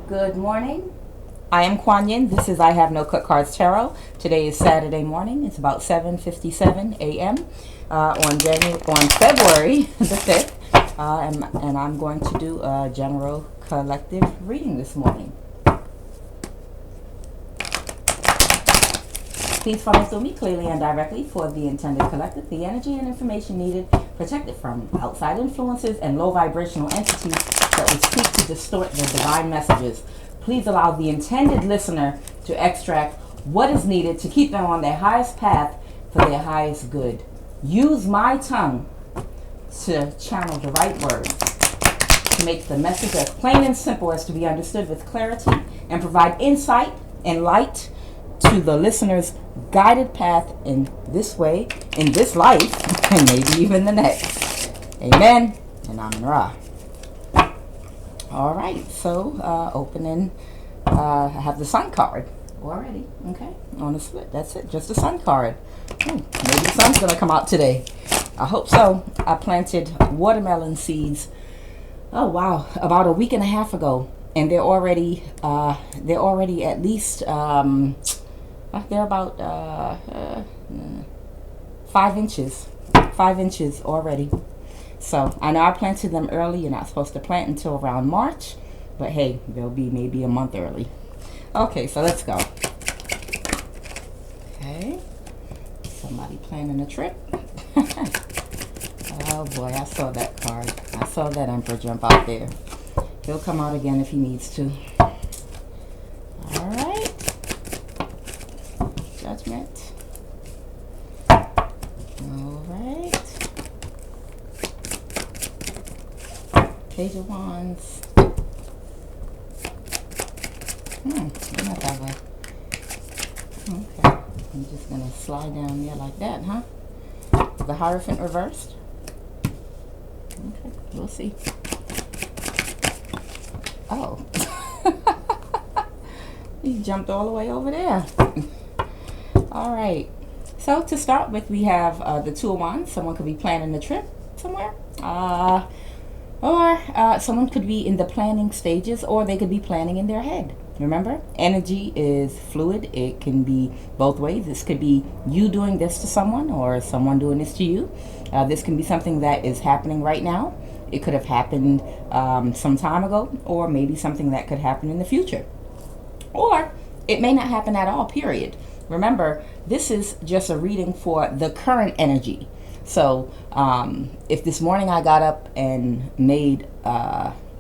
Good morning. I am Kuan Yin. This is I Have No Cut Cards Tarot. Today is Saturday morning. It's about 7:57 a.m. On February the 5th. And I'm going to do a general collective reading this morning. Please follow through me clearly and directly for the intended collective. The energy and information needed protected from outside influences and low vibrational entities that would seek to distort the divine messages. Please allow the intended listener to extract what is needed to keep them on their highest path for their highest good. Use my tongue to channel the right words, to make the message as plain and simple as to be understood with clarity, and provide insight and light to the listener's guided path in this way, in this life, and maybe even the next. Amen. And Amen Ra. All right, so opening, I have the Sun card already. Okay, on the split. That's it, just the Sun card. Maybe the sun's gonna come out today. I hope so. I planted watermelon seeds. Oh wow, about a week and a half ago, and they're already at least they're about 5 inches, 5 inches already. So I know I planted them early. You're not supposed to plant until around March, but hey, they'll be maybe a month early. Okay, so let's go. Okay, somebody planning a trip. Oh boy, I saw that card. I saw that Emperor jump out there. He'll come out again if he needs to. All right. Judgment. All right. Page of Wands. Not that way. Okay. I'm just going to slide down there like that, huh? The Hierophant reversed. Okay, we'll see. Oh. He jumped all the way over there. All right. So to start with, we have the Two of Wands. Someone could be planning a trip somewhere. Or someone could be in the planning stages, or they could be planning in their head. Remember, energy is fluid. It can be both ways. This could be you doing this to someone or someone doing this to you. This can be something that is happening right now. It could have happened some time ago, or maybe something that could happen in the future. Or it may not happen at all, period. Remember, this is just a reading for the current energy. So if this morning I got up and made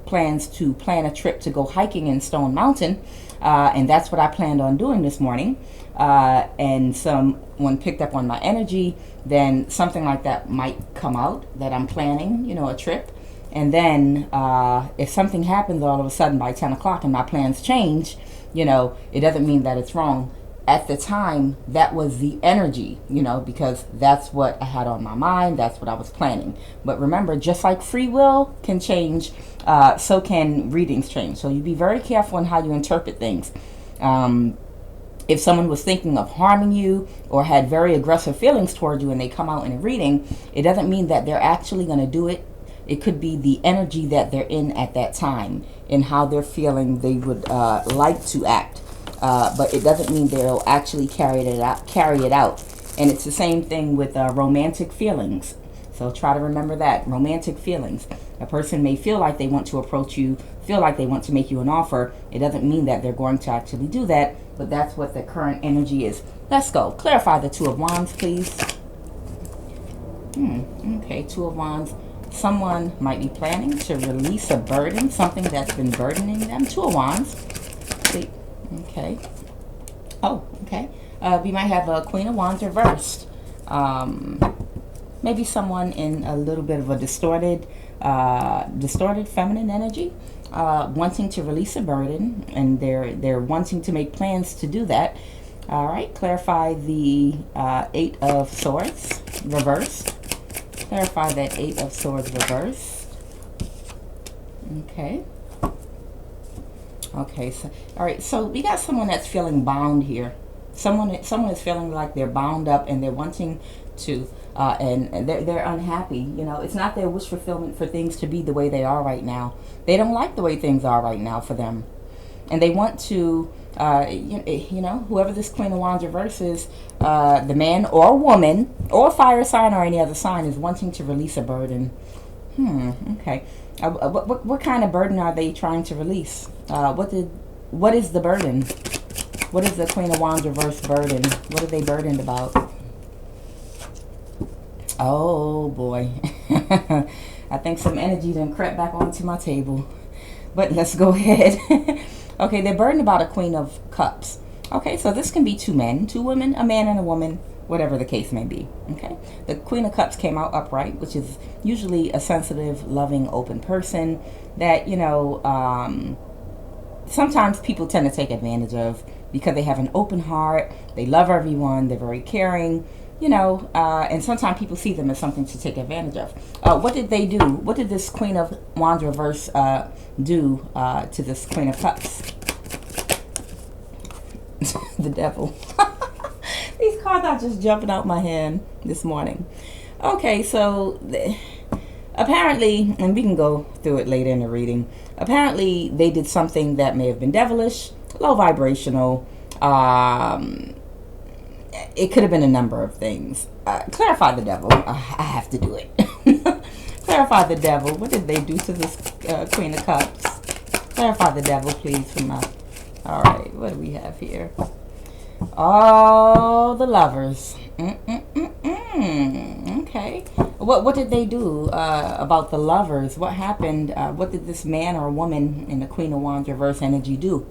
plans to plan a trip to go hiking in Stone Mountain, and that's what I planned on doing this morning, and someone picked up on my energy, then something like that might come out, that I'm planning, a trip. And then if something happens all of a sudden by 10 o'clock and my plans change, it doesn't mean that it's wrong. At the time, that was the energy, because that's what I had on my mind. That's what I was planning. But remember, just like free will can change, so can readings change. So you be very careful in how you interpret things. If someone was thinking of harming you or had very aggressive feelings toward you and they come out in a reading, it doesn't mean that they're actually going to do it. It could be the energy that they're in at that time and how they're feeling they would like to act. But it doesn't mean they'll actually carry it out. And it's the same thing with romantic feelings. So try to remember that. Romantic feelings. A person may feel like they want to approach you, feel like they want to make you an offer. It doesn't mean that they're going to actually do that, but that's what the current energy is. Let's go. Clarify the Two of Wands, please. Okay, Two of Wands. Someone might be planning to release a burden, something that's been burdening them. Two of Wands. See? Okay. Oh, okay. We might have a Queen of Wands reversed. Maybe someone in a little bit of a distorted feminine energy, wanting to release a burden, and they're wanting to make plans to do that. All right. Clarify the Eight of Swords reversed. Clarify that Eight of Swords reversed. Okay. Okay, so all right, so we got someone that's feeling bound here. Someone is feeling like they're bound up and they're wanting to and they're unhappy. It's not their wish fulfillment for things to be the way they are right now. They don't like the way things are right now for them. and they want to, whoever this Queen of Wands reverse is, the man or woman or fire sign or any other sign is wanting to release a burden. Okay. What kind of burden are they trying to release? What is the burden? What is the Queen of Wands reverse burden? What are they burdened about? Oh boy. I think some energy done crept back onto my table. But let's go ahead. Okay, they're burdened about a Queen of Cups. Okay, so this can be two men, two women, a man and a woman, whatever the case may be. Okay, the Queen of Cups came out upright, which is usually a sensitive, loving, open person that, sometimes people tend to take advantage of because they have an open heart, they love everyone, they're very caring, and sometimes people see them as something to take advantage of. What did they do? What did this Queen of Wands reverse do to this Queen of Cups? The Devil. These cards are just jumping out my hand this morning. Okay, so apparently, and we can go through it later in the reading, apparently they did something that may have been devilish, low vibrational. It could have been a number of things. Clarify the Devil. I have to do it. Clarify the Devil. What did they do to this Queen of Cups? Clarify the Devil, please, for my... All right, what do we have here? Oh, the Lovers. Okay. What did they do about the Lovers? What happened? What did this man or woman in the Queen of Wands reverse energy do?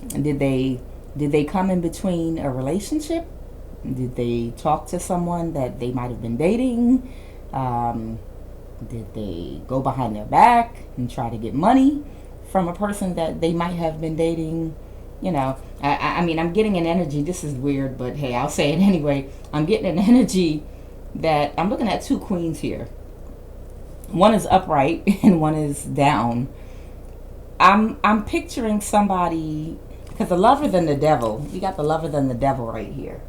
Did they come in between a relationship? Did they talk to someone that they might have been dating? Did they go behind their back and try to get money from a person that they might have been dating? I mean, I'm getting an energy. This is weird, but hey, I'll say it anyway. I'm getting an energy that I'm looking at two queens here. One is upright and one is down. I'm picturing somebody, because the Lover then the Devil. We got the Lover then the Devil right here.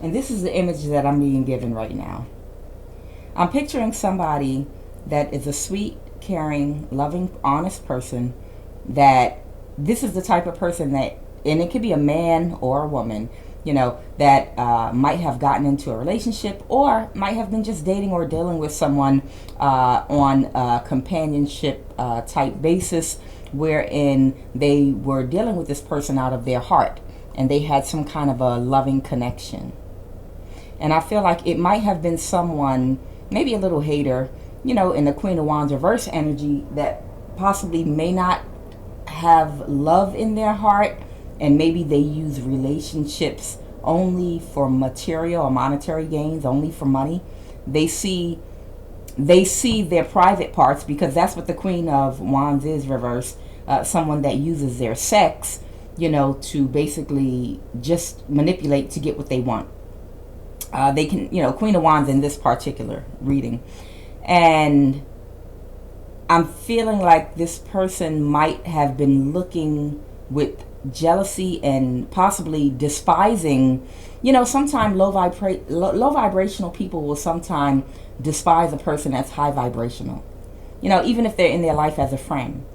And this is the image that I'm being given right now. I'm picturing somebody that is a sweet, caring, loving, honest person. That this is the type of person that, and it could be a man or a woman, that might have gotten into a relationship or might have been just dating or dealing with someone on a companionship type basis, wherein they were dealing with this person out of their heart and they had some kind of a loving connection. And I feel like it might have been someone, maybe a little hater, in the Queen of Wands reverse energy, that possibly may not have love in their heart, and maybe they use relationships only for material or monetary gains, only for money. They see their private parts, because that's what the Queen of Wands is reverse, someone that uses their sex, to basically just manipulate to get what they want. They can, Queen of Wands in this particular reading. And I'm feeling like this person might have been looking with jealousy and possibly despising. Sometimes low vibrational people will sometimes despise a person that's high vibrational. Even if they're in their life as a friend,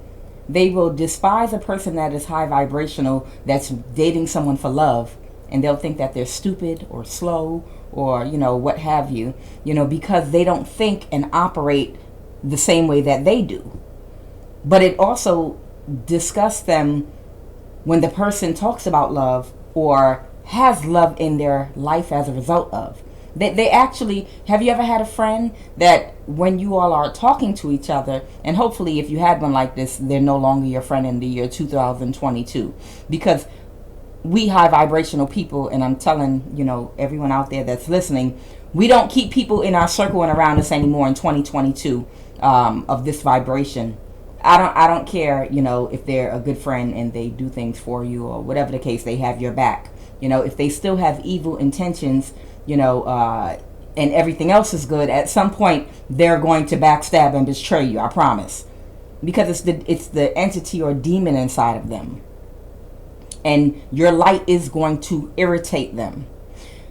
they will despise a person that is high vibrational, that's dating someone for love, and they'll think that they're stupid or slow or what have you, because they don't think and operate the same way that they do. But it also disgusts them when the person talks about love or has love in their life as a result of. They actually, have you ever had a friend that when you all are talking to each other, and hopefully if you had one like this, they're no longer your friend in the year 2022, because we high vibrational people, and I'm telling everyone out there that's listening, we don't keep people in our circle and around us anymore in 2022 of this vibration. I don't care, if they're a good friend and they do things for you or whatever the case, they have your back. If they still have evil intentions, and everything else is good, at some point they're going to backstab and betray you, I promise. Because it's the entity or demon inside of them. And your light is going to irritate them.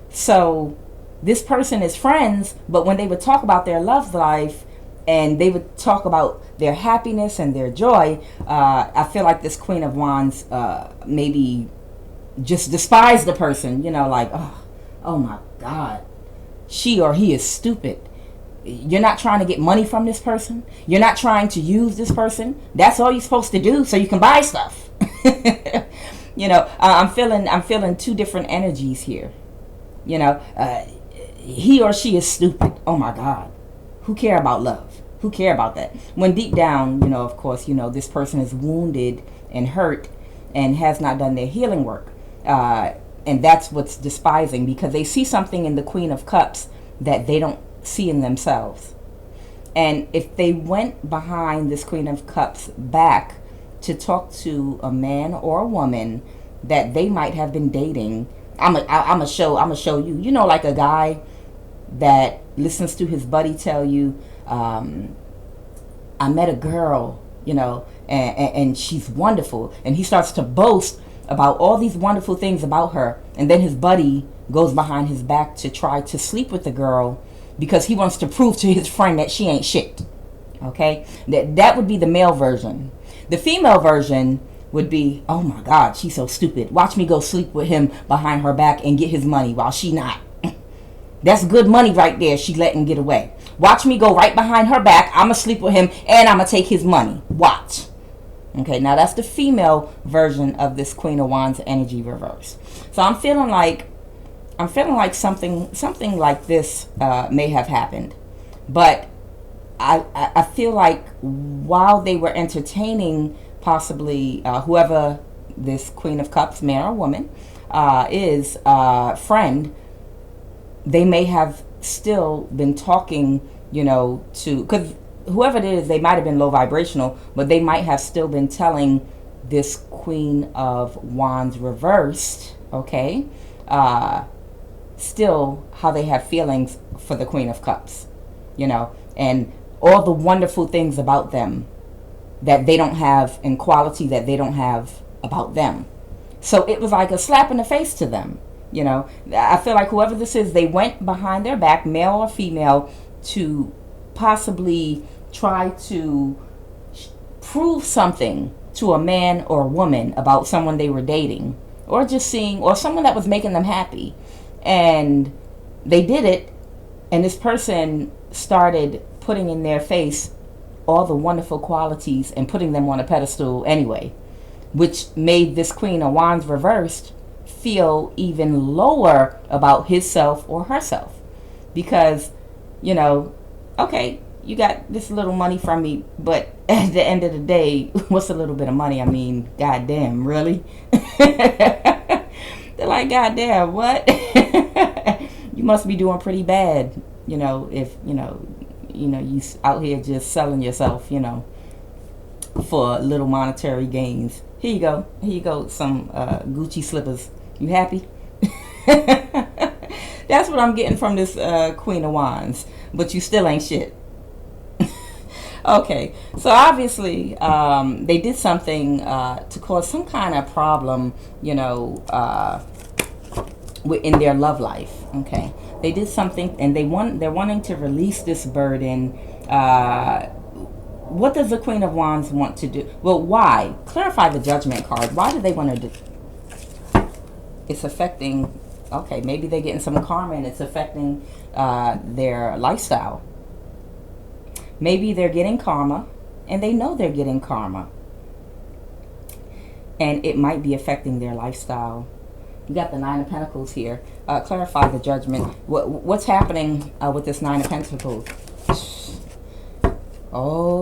So this person is friends, but when they would talk about their love life and they would talk about their happiness and their joy, I feel like this Queen of Wands maybe just despised the person, you know, like, oh my God, she or he is stupid. You're not trying to get money from this person. You're not trying to use this person. That's all you're supposed to do so you can buy stuff. You know, I'm feeling two different energies here. You know, he or she is stupid. Oh my God. Who care about love? Who care about that? When deep down, you know, of course, you know, this person is wounded and hurt and has not done their healing work. And that's what's despising, because they see something in the Queen of Cups that they don't see in themselves. And if they went behind this Queen of Cups back to talk to a man or a woman that they might have been dating, I'm gonna show you, you know, like a guy that listens to his buddy tell you, I met a girl, you know, and she's wonderful, and he starts to boast about all these wonderful things about her, and then his buddy goes behind his back to try to sleep with the girl because he wants to prove to his friend that she ain't shit. Okay, that would be the male version. The female version would be, oh my God, she's so stupid. Watch me go sleep with him behind her back and get his money while she not. That's good money right there she letting get away. Watch me go right behind her back. I'm going to sleep with him and I'm going to take his money. Watch. Okay, now that's the female version of this Queen of Wands energy reverse. So I'm feeling like something like this may have happened. But I feel like while they were entertaining possibly whoever this Queen of Cups, man or woman, is friend, they may have still been talking, you know, to, because whoever it is, they might have been low vibrational, but they might have still been telling this Queen of Wands reversed, okay, still how they have feelings for the Queen of Cups, you know, and all the wonderful things about them that they don't have, and quality that they don't have about them. So it was like a slap in the face to them, you know. I feel like whoever this is, they went behind their back, male or female, to possibly try to prove something to a man or a woman about someone they were dating, or just seeing, or someone that was making them happy. And they did it, and this person started putting in their face all the wonderful qualities and putting them on a pedestal anyway, which made this Queen of Wands reversed feel even lower about his self or herself. Because, you know, okay, you got this little money from me, but at the end of the day, what's a little bit of money? I mean, goddamn, really? They're like, goddamn, what? You must be doing pretty bad, you know, if, you out here just selling yourself, you know, for little monetary gains. Here you go, some Gucci slippers. You happy? That's what I'm getting from this Queen of Wands. But you still ain't shit. Okay, so obviously they did something to cause some kind of problem, you know, in their love life. Okay, they did something, and they're wanting to release this burden. What does the Queen of Wands want to do? Well, why? Clarify the Judgment card. Why do they want to do? It's affecting. Okay, maybe they're getting some karma, and it's affecting their lifestyle. Maybe they're getting karma, and they know they're getting karma, and it might be affecting their lifestyle. You got the Nine of Pentacles here. Clarify the Judgment. What's happening with this Nine of Pentacles? Oh,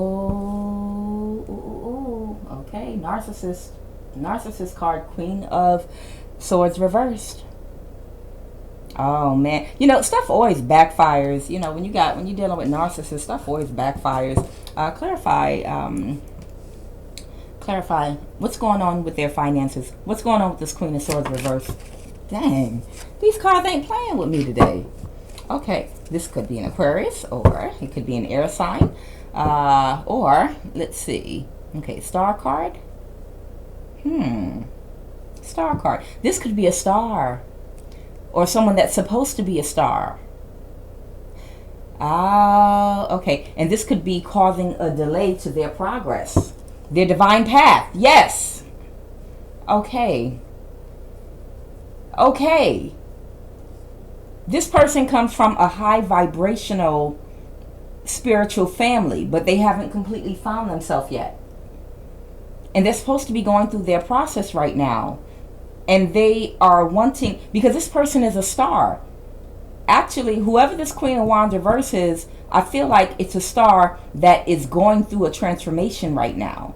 okay. Narcissist card. Queen of Swords reversed. Oh man, you know, stuff always backfires. You know, when you're dealing with narcissists, stuff always backfires. Clarify what's going on with their finances. What's going on with this Queen of Swords reversed? Dang, these cards ain't playing with me today. Okay, this could be an Aquarius, or it could be an air sign, or let's see. Okay, star card. Star card. This could be a star, or someone that's supposed to be a star. Ah, okay. And this could be causing a delay to their progress, their divine path. Yes. Okay. Okay. This person comes from a high vibrational spiritual family, but they haven't completely found themselves yet. And they're supposed to be going through their process right now. And they are wanting, because this person is a star. Actually, whoever this Queen of Wands reverse is, I feel like it's a star that is going through a transformation right now.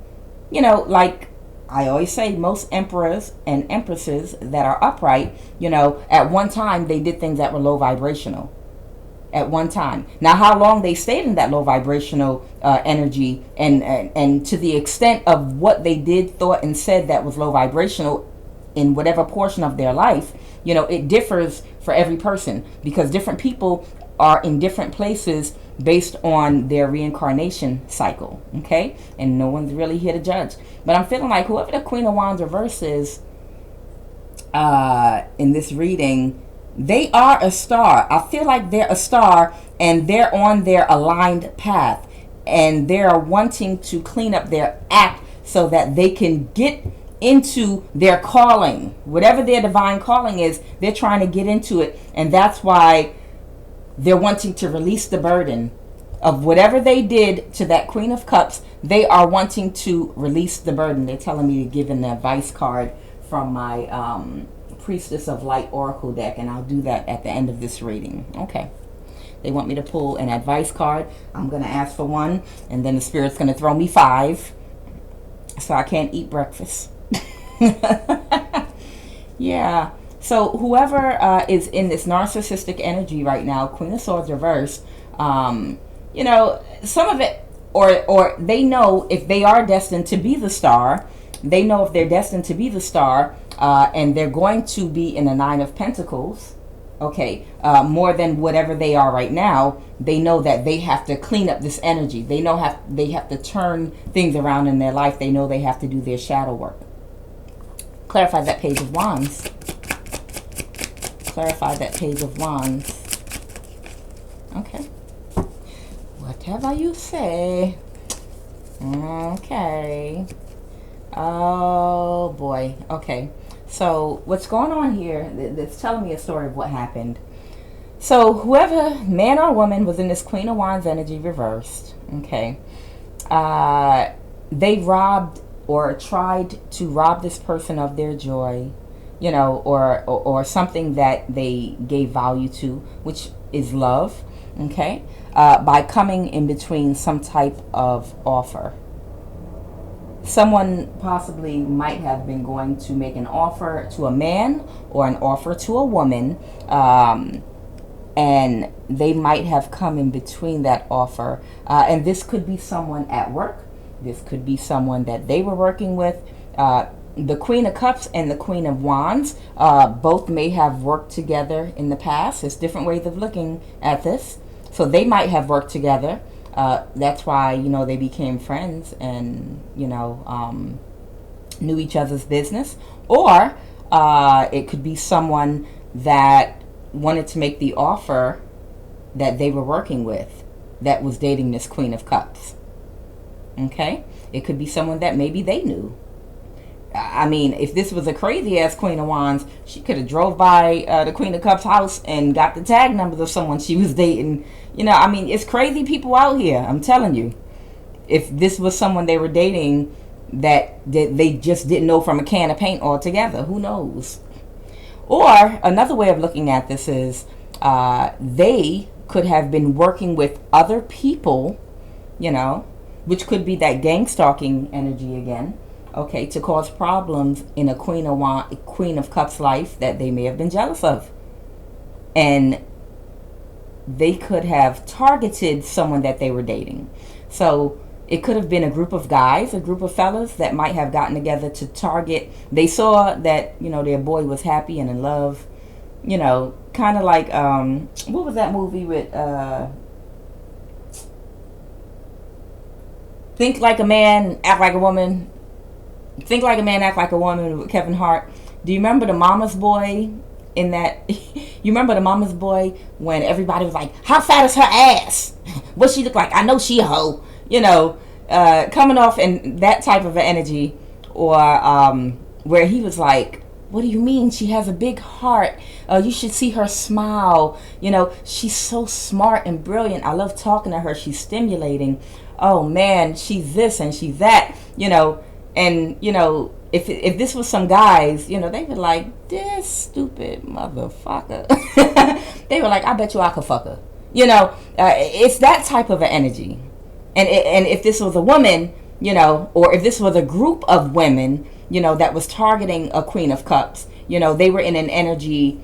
You know, like I always say, most emperors and empresses that are upright, you know, at one time they did things that were low vibrational. At one time. Now, how long they stayed in that low vibrational energy, and to the extent of what they did, thought, and said that was low vibrational in whatever portion of their life, you know, it differs for every person, because different people are in different places based on their reincarnation cycle. Okay, and no one's really here to judge, but I'm feeling like whoever the Queen of Wands reverse is in this reading, they are a star. I feel like they're a star, and they're on their aligned path, and they're wanting to clean up their act so that they can get into their calling. Whatever their divine calling is, they're trying to get into it, and that's why they're wanting to release the burden of whatever they did to that Queen of Cups. They are wanting to release the burden. They're telling me to give an advice card from my Priestess of Light Oracle deck, and I'll do that at the end of this reading. Okay. They want me to pull an advice card. I'm going to ask for one, and then the Spirit's going to throw me 5, so I can't eat breakfast. Yeah. So whoever is in this narcissistic energy right now, Queen of Swords reversed, you know, some of it, or they know if they are destined to be the star. They know if they're destined to be the star, and they're going to be in the 9 of Pentacles. Okay, more than whatever they are right now. They know that they have to clean up this energy. They know they have to turn things around in their life. They know they have to do their shadow work. Clarify that Page of Wands. Clarify that Page of Wands. Okay. Whatever you say. Okay. Oh boy. Okay. So what's going on here? That's telling me a story of what happened. So whoever, man or woman, was in this Queen of Wands energy reversed. Okay. They robbed or tried to rob this person of their joy, you know, or something that they gave value to, which is love. Okay. By coming in between some type of offer. Someone possibly might have been going to make an offer to a man or an offer to a woman, and they might have come in between that offer. And this could be someone at work. This could be someone that they were working with. The Queen of Cups and the Queen of Wands both may have worked together in the past. There's different ways of looking at this. So they might have worked together. That's why, you know, they became friends and, you know, knew each other's business. Or it could be someone that wanted to make the offer that they were working with that was dating this Queen of Cups. Okay? It could be someone that maybe they knew. I mean, if this was a crazy-ass Queen of Wands, she could have drove by the Queen of Cups house and got the tag numbers of someone she was dating. You know, I mean, it's crazy people out here, I'm telling you. If this was someone they were dating that they just didn't know from a can of paint altogether, who knows? Or another way of looking at this is they could have been working with other people, you know, which could be that gang stalking energy again. Okay, to cause problems in a Queen of Cups life that they may have been jealous of. And they could have targeted someone that they were dating. So it could have been a group of guys, a group of fellas that might have gotten together to target. They saw that, you know, their boy was happy and in love. You know, kind of like, what was that movie with, Think Like a Man, Act Like a Woman. Think Like a Man, Act Like a Woman with Kevin Hart. Do you remember the Mama's Boy in that, you remember the Mama's Boy when everybody was like, how fat is her ass? What she look like? I know she a hoe. You know, coming off in that type of an energy, or where he was like, what do you mean? She has a big heart. You should see her smile. You know, she's so smart and brilliant. I love talking to her. She's stimulating. Oh man, she's this and she's that. You know, and you know, if this was some guys, you know, they were like, this stupid motherfucker. They were like, I bet you I could fuck her. You know, it's that type of an energy. And if this was a woman, you know, or if this was a group of women, you know, that was targeting a Queen of Cups, you know, they were in an energy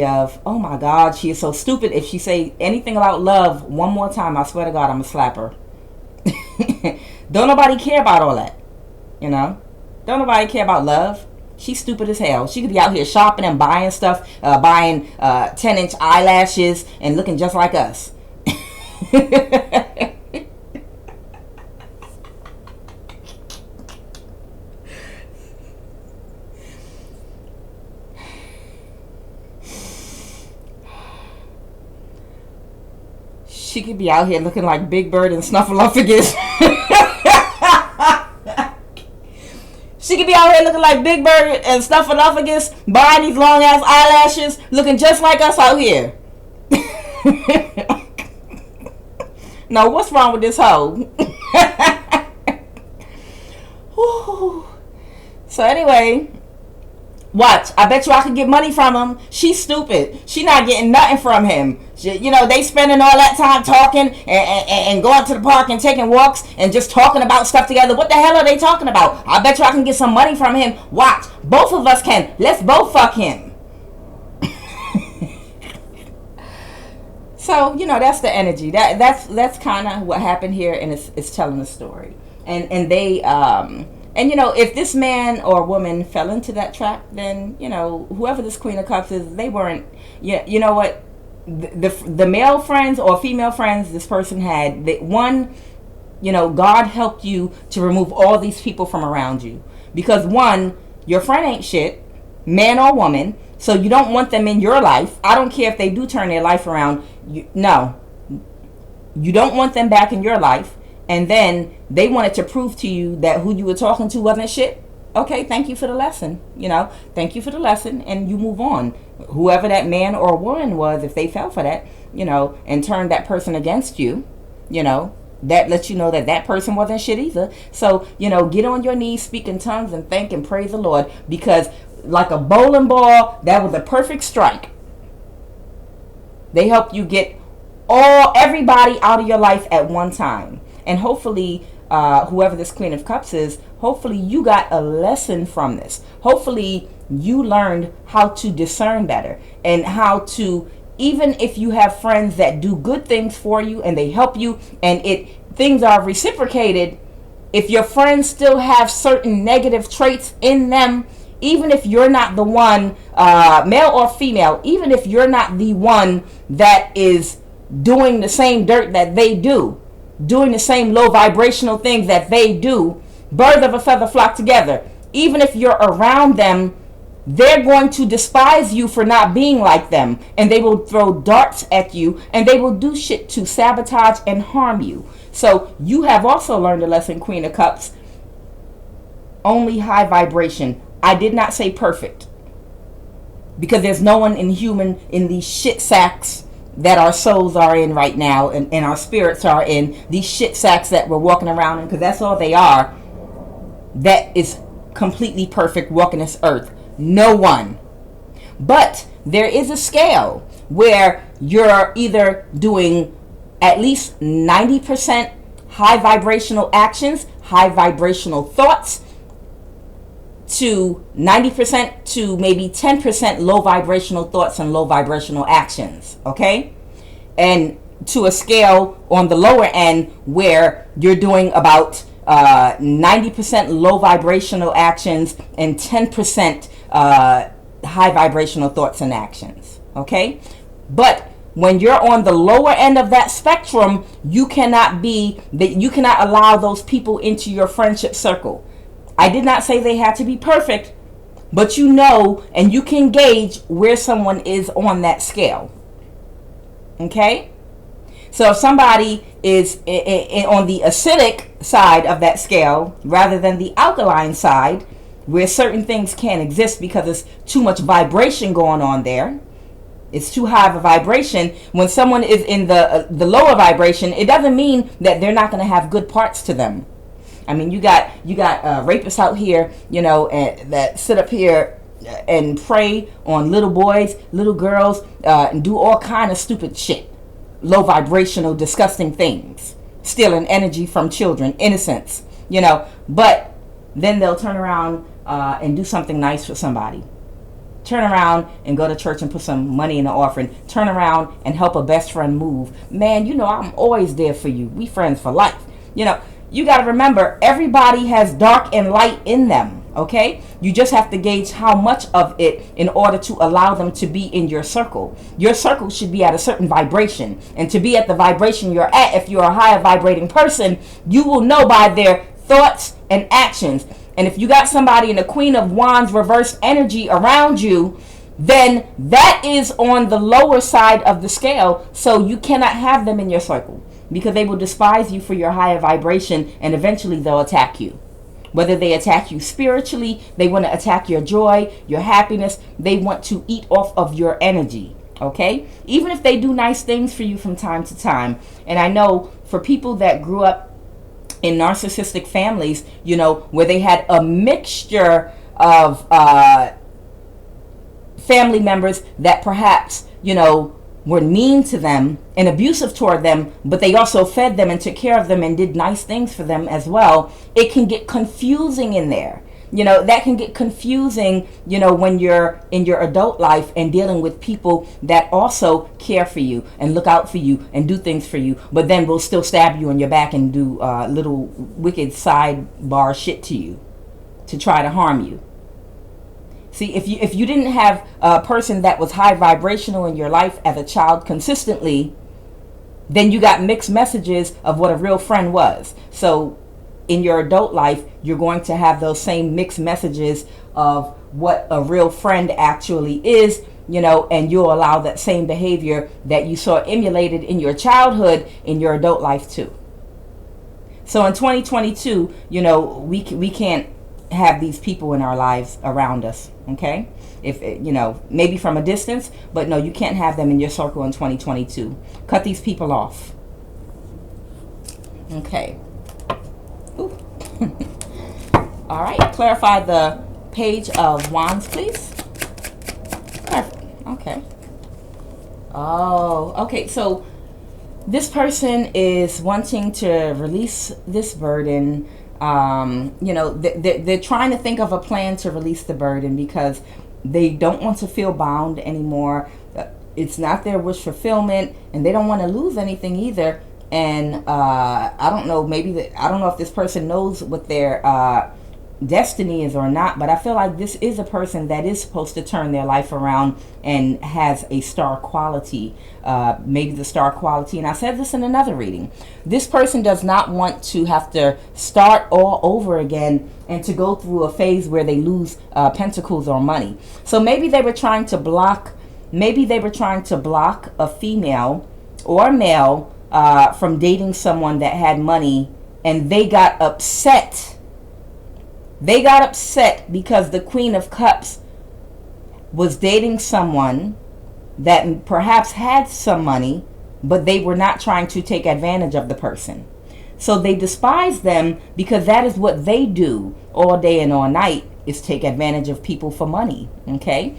of, oh my God, she is so stupid. If she say anything about love one more time, I swear to God, I'm gonna slap her. Don't nobody care about all that, you know? Don't nobody care about love. She's stupid as hell. She could be out here shopping and buying stuff, buying 10-inch eyelashes and looking just like us. She could be out here looking like Big Bird and Snuffleupagus. She could be out here looking like Big Bird and Snuffleupagus, buying these long ass eyelashes, looking just like us out here. No, what's wrong with this hoe? So anyway, watch. I bet you I could get money from him. She's stupid. She not getting nothing from him. You know, they spending all that time talking and going to the park and taking walks and just talking about stuff together. What the hell are they talking about? I bet you I can get some money from him. Watch. Both of us can. Let's both fuck him. So, you know, that's the energy. That's kind of what happened here, and it's telling the story. And they and you know, if this man or woman fell into that trap, then, you know, whoever this Queen of Cups is, they weren't, you know what, the male friends or female friends this person had, one, you know, God helped you to remove all these people from around you. Because one, your friend ain't shit, man or woman, so you don't want them in your life. I don't care if they do turn their life around. No. You don't want them back in your life. And then they wanted to prove to you that who you were talking to wasn't shit. Okay, thank you for the lesson. You know, thank you for the lesson, and you move on. Whoever that man or woman was, if they fell for that, you know, and turned that person against you, you know, that lets you know that that person wasn't shit either. So, you know, get on your knees, speak in tongues, and thank and praise the Lord, because like a bowling ball, that was a perfect strike. They helped you get everybody out of your life at one time. And hopefully, whoever this Queen of Cups is, hopefully you got a lesson from this. Hopefully you learned how to discern better, and how to, even if you have friends that do good things for you and they help you and things are reciprocated, if your friends still have certain negative traits in them, even if you're not the one, male or female, even if you're not the one that is doing the same dirt that they do, doing the same low vibrational things that they do, birds of a feather flock together. Even if you're around them, they're going to despise you for not being like them, and they will throw darts at you, and they will do shit to sabotage and harm you. So you have also learned a lesson, Queen of Cups. Only high vibration. I did not say perfect, because there's no one in these shit sacks that our souls are in right now, and our spirits are in, these shit sacks that we're walking around in, because that's all they are, that is completely perfect walking this earth. No one. But there is a scale where you're either doing at least 90% high vibrational actions, high vibrational thoughts, to 90% to maybe 10% low vibrational thoughts and low vibrational actions, okay? And to a scale on the lower end where you're doing about 90% low vibrational actions and 10% high vibrational thoughts and actions, okay? But when you're on the lower end of that spectrum, you cannot allow those people into your friendship circle. I did not say they had to be perfect. but you know and you can gauge where someone is on that scale. Okay? So if somebody is on the acidic side of that scale rather than the alkaline side, where certain things can't exist because there's too much vibration going on there, it's too high of a vibration. When someone is in the lower vibration, it doesn't mean that they're not going to have good parts to them. I mean, you got rapists out here, you know, that sit up here and prey on little boys, little girls, and do all kind of stupid shit, low vibrational, disgusting things, stealing energy from children, innocence, you know. But then they'll turn around and do something nice for somebody. Turn around and go to church and put some money in the offering. Turn around and help a best friend move. Man, you know, I'm always there for you. We friends for life. You know, you got to remember, everybody has dark and light in them, okay? You just have to gauge how much of it in order to allow them to be in your circle. Your circle should be at a certain vibration. And to be at the vibration you're at, if you're a higher vibrating person, you will know by their thoughts and actions. And if you got somebody in the Queen of Wands reverse energy around you, then that is on the lower side of the scale. So you cannot have them in your circle because they will despise you for your higher vibration, and eventually they'll attack you. Whether they attack you spiritually, they want to attack your joy, your happiness. They want to eat off of your energy. Okay? Even if they do nice things for you from time to time. And I know for people that grew up in narcissistic families, you know, where they had a mixture of family members that perhaps, you know, were mean to them and abusive toward them, but they also fed them and took care of them and did nice things for them as well. It can get confusing in there. You know, that can get confusing, you know, when you're in your adult life and dealing with people that also care for you and look out for you and do things for you, but then will still stab you on your back and do little wicked sidebar shit to you to try to harm you. See, if you didn't have a person that was high vibrational in your life as a child consistently, then you got mixed messages of what a real friend was. So in your adult life, you're going to have those same mixed messages of what a real friend actually is, you know, and you'll allow that same behavior that you saw emulated in your childhood in your adult life too. So in 2022, you know, we can't have these people in our lives around us, okay? If, you know, maybe from a distance, but no, you can't have them in your circle in 2022. Cut these people off. Okay. All right, clarify the Page of Wands, please. Okay. Oh, okay. So this person is wanting to release this burden. You know, they're trying to think of a plan to release the burden because they don't want to feel bound anymore. It's not their wish fulfillment, and they don't want to lose anything either. And I don't know, I don't know if this person knows what their destiny is or not, but I feel like this is a person that is supposed to turn their life around and has a star quality, maybe the star quality. And I said this in another reading. This person does not want to have to start all over again and to go through a phase where they lose pentacles or money. So maybe they were trying to block, a female or male from dating someone that had money, and they got upset. They got upset because the Queen of Cups was dating someone that perhaps had some money, but they were not trying to take advantage of the person. So they despise them because that is what they do all day and all night, is take advantage of people for money, okay?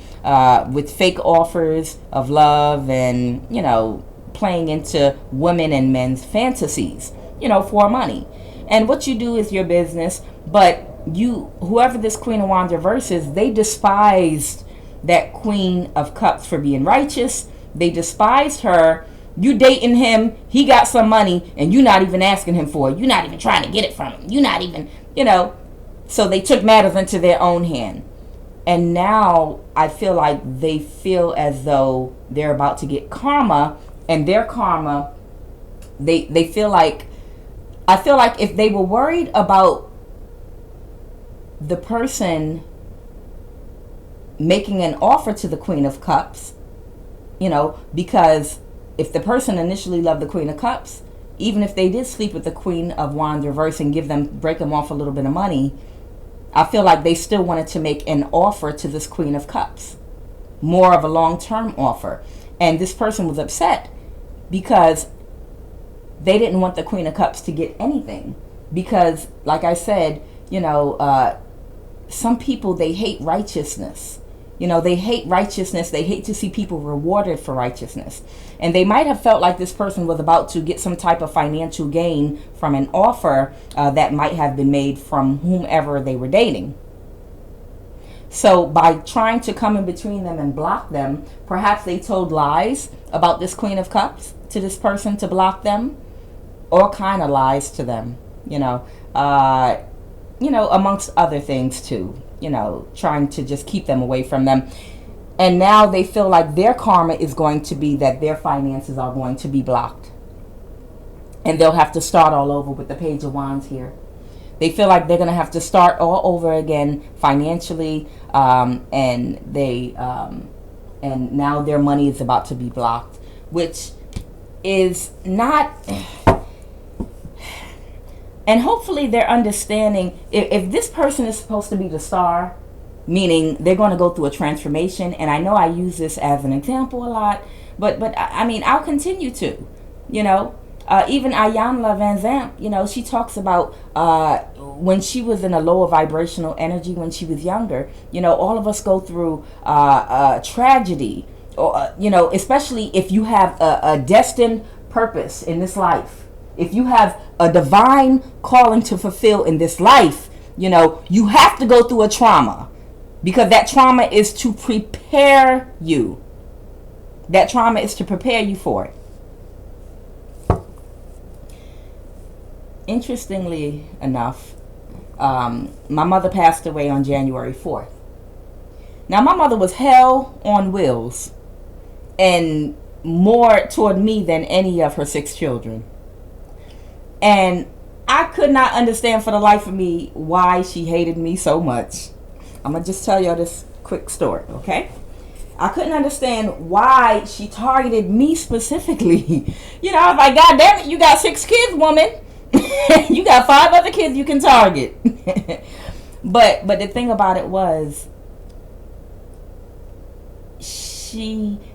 With fake offers of love and, you know, playing into women and men's fantasies, you know, for money. And what you do is your business, but whoever this Queen of Wands reverse is, they despised that Queen of Cups for being righteous. They despised her. You dating him, he got some money, and you not even asking him for it. You're not even trying to get it from him. You're not even, you know. So they took matters into their own hand. And now I feel like they feel as though they're about to get karma, and their karma, they feel like, I feel like if they were worried about the person making an offer to the Queen of Cups, because if the person initially loved the Queen of Cups, even if they did sleep with the Queen of Wands reverse and break them off a little bit of money, I feel like they still wanted to make an offer to this Queen of Cups, more of a long-term offer. And this person was upset because they didn't want the Queen of Cups to get anything. Because, like I said, some people, they hate righteousness. They hate righteousness. They hate to see people rewarded for righteousness. And they might have felt like this person was about to get some type of financial gain from an offer that might have been made from whomever they were dating. So by trying to come in between them and block them, perhaps they told lies about this Queen of Cups to this person to block them. All kind of lies to them, amongst other things too. Trying to just keep them away from them. And now they feel like their karma is going to be that their finances are going to be blocked. And they'll have to start all over with the Page of Wands here. They feel like they're going to have to start all over again financially. And now their money is about to be blocked, which is not... And hopefully they're understanding, if this person is supposed to be the star, meaning they're going to go through a transformation, and I know I use this as an example a lot, but I mean, I'll continue to, even Iyanla Van Zandt, she talks about when she was in a lower vibrational energy when she was younger, all of us go through tragedy, or, especially if you have a destined purpose in this life. If you have a divine calling to fulfill in this life, you have to go through a trauma, because that trauma is to prepare you. That trauma is to prepare you for it. Interestingly enough, my mother passed away on January 4th. Now, my mother was hell on wheels, and more toward me than any of her 6 children. And I could not understand for the life of me why she hated me so much. I'm going to just tell y'all this quick story, okay? I couldn't understand why she targeted me specifically. I was like, God damn it, you got 6 kids, woman. You got 5 other kids you can target. But the thing about it was,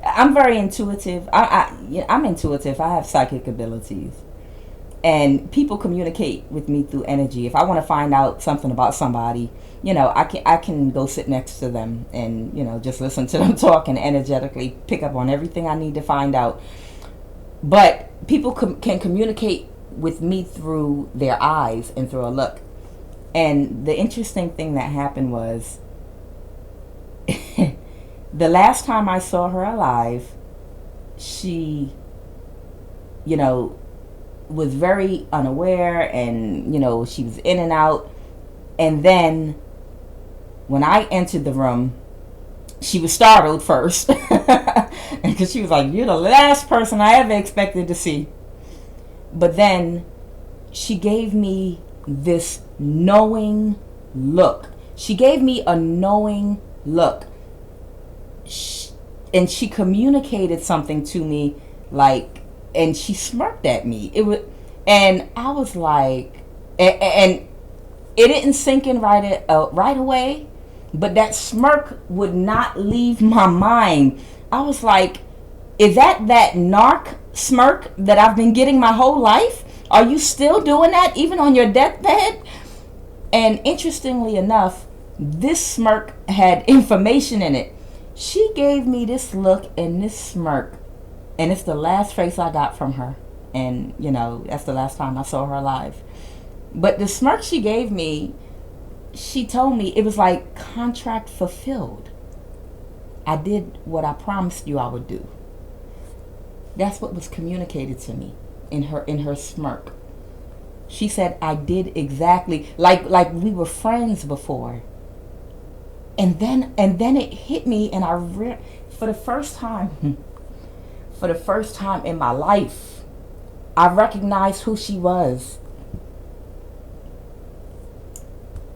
I'm very intuitive. I'm intuitive. I have psychic abilities. And people communicate with me through energy. If I want to find out something about somebody, I can go sit next to them and, just listen to them talk and energetically pick up on everything I need to find out. But people can communicate with me through their eyes and through a look. And the interesting thing that happened was the last time I saw her alive, she, was very unaware, and she was in and out. And then when I entered the room, she was startled first because she was like, you're the last person I ever expected to see. But then she gave me this knowing look. She gave me a knowing look, and she communicated something to me, and she smirked at me. And I was like, and it didn't sink in right away, but that smirk would not leave my mind. I was like, is that narc smirk that I've been getting my whole life? Are you still doing that even on your deathbed? And interestingly enough, this smirk had information in it. She gave me this look and this smirk, and it's the last face I got from her. And, that's the last time I saw her alive. But the smirk she gave me, she told me it was like contract fulfilled. I did what I promised you I would do. That's what was communicated to me in her smirk. She said I did exactly like we were friends before. And then it hit me, and for the first time in my life, I recognized who she was.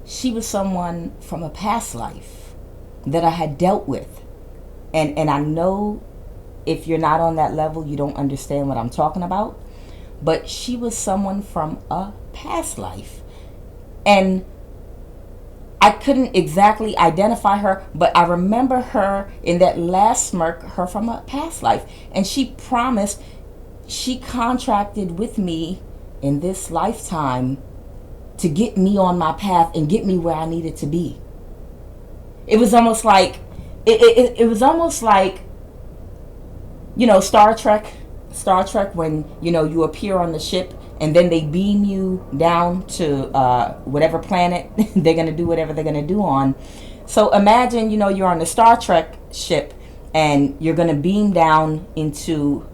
She was someone from a past life. that I had dealt with. And I know if you're not on that level, you don't understand what I'm talking about. But she was someone from a past life. And I couldn't exactly identify her, but I remember her in that last smirk, her from a past life. And she promised, she contracted with me in this lifetime to get me on my path and get me where I needed to be. It was almost like, it was almost like, Star Trek when, you appear on the ship and then they beam you down to whatever planet they're going to do whatever they're going to do on. So imagine, you're on the Star Trek ship and you're going to beam down into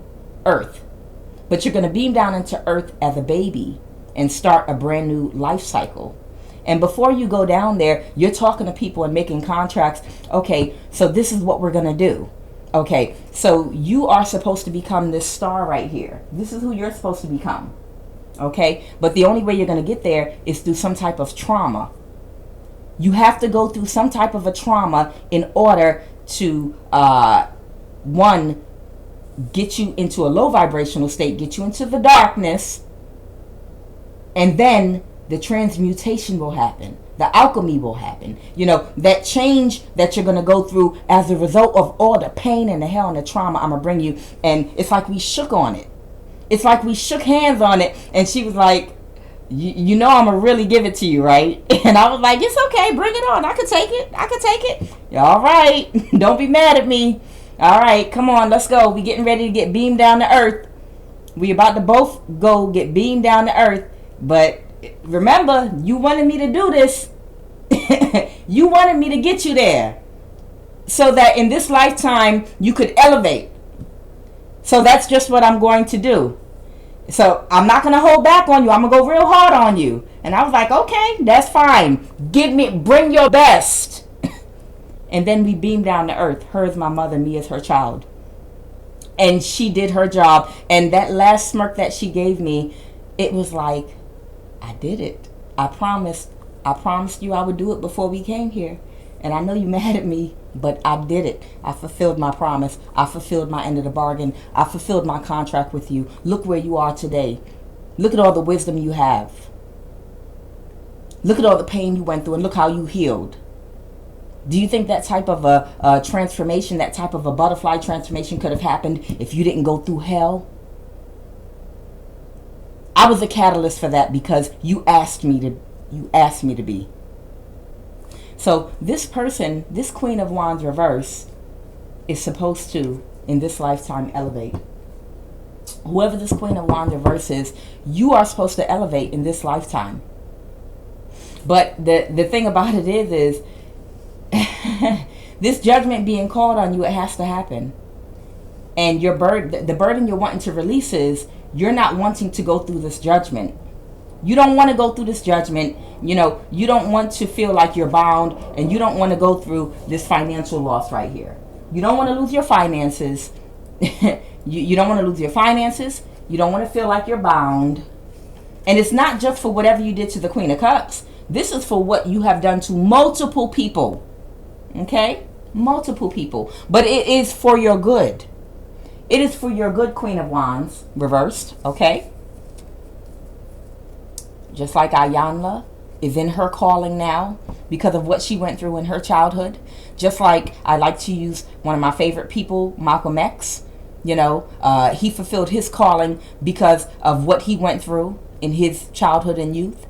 Earth. But you're going to beam down into Earth as a baby and start a brand new life cycle. And before you go down there, you're talking to people and making contracts. Okay, so this is what we're going to do. Okay, so you are supposed to become this star right here. This is who you're supposed to become. Okay, but the only way you're going to get there is through some type of trauma. You have to go through some type of a trauma in order to, one, get you into a low vibrational state, get you into the darkness, and then the transmutation will happen. The alchemy will happen. That change that you're going to go through as a result of all the pain and the hell and the trauma I'm going to bring you. And it's like we shook on it. It's like we shook hands on it. And she was like, I'm going to really give it to you, right? And I was like, it's okay. Bring it on. I could take it. All right. Don't be mad at me. All right. Come on. Let's go. We getting ready to get beamed down to Earth. We about to both go get beamed down to Earth. But remember, you wanted me to do this. You wanted me to get you there so that in this lifetime you could elevate. So that's just what I'm going to do. So I'm not going to hold back on you. I'm going to go real hard on you. And I was like, okay, that's fine. Bring your best. And then we beamed down to Earth. Her as my mother, me as her child. And she did her job. And that last smirk that she gave me, it was like, I did it. I promised you I would do it before we came here. And I know you're mad at me, but I did it. I fulfilled my promise. I fulfilled my end of the bargain. I fulfilled my contract with you. Look where you are today. Look at all the wisdom you have. Look at all the pain you went through and look how you healed. Do you think that type of a transformation, that type of a butterfly transformation could have happened if you didn't go through hell? I was a catalyst for that because you asked me to be. So this person, this Queen of Wands reverse, is supposed to, in this lifetime, elevate. Whoever this Queen of Wands reverse is, you are supposed to elevate in this lifetime. But the thing about it is this judgment being called on you, it has to happen. And the burden you're wanting to release is, you're not wanting to go through this judgment. You don't want to go through this judgment. You don't want to feel like you're bound, and you don't want to go through this financial loss right here. You don't want to lose your finances. you don't want to lose your finances. You don't want to feel like you're bound. And it's not just for whatever you did to the Queen of Cups. This is for what you have done to multiple people. Okay? Multiple people. But it is for your good. It is for your good, Queen of Wands, reversed, okay? Just like Ayanla is in her calling now because of what she went through in her childhood. Just like I like to use one of my favorite people, Malcolm X. He fulfilled his calling because of what he went through in his childhood and youth.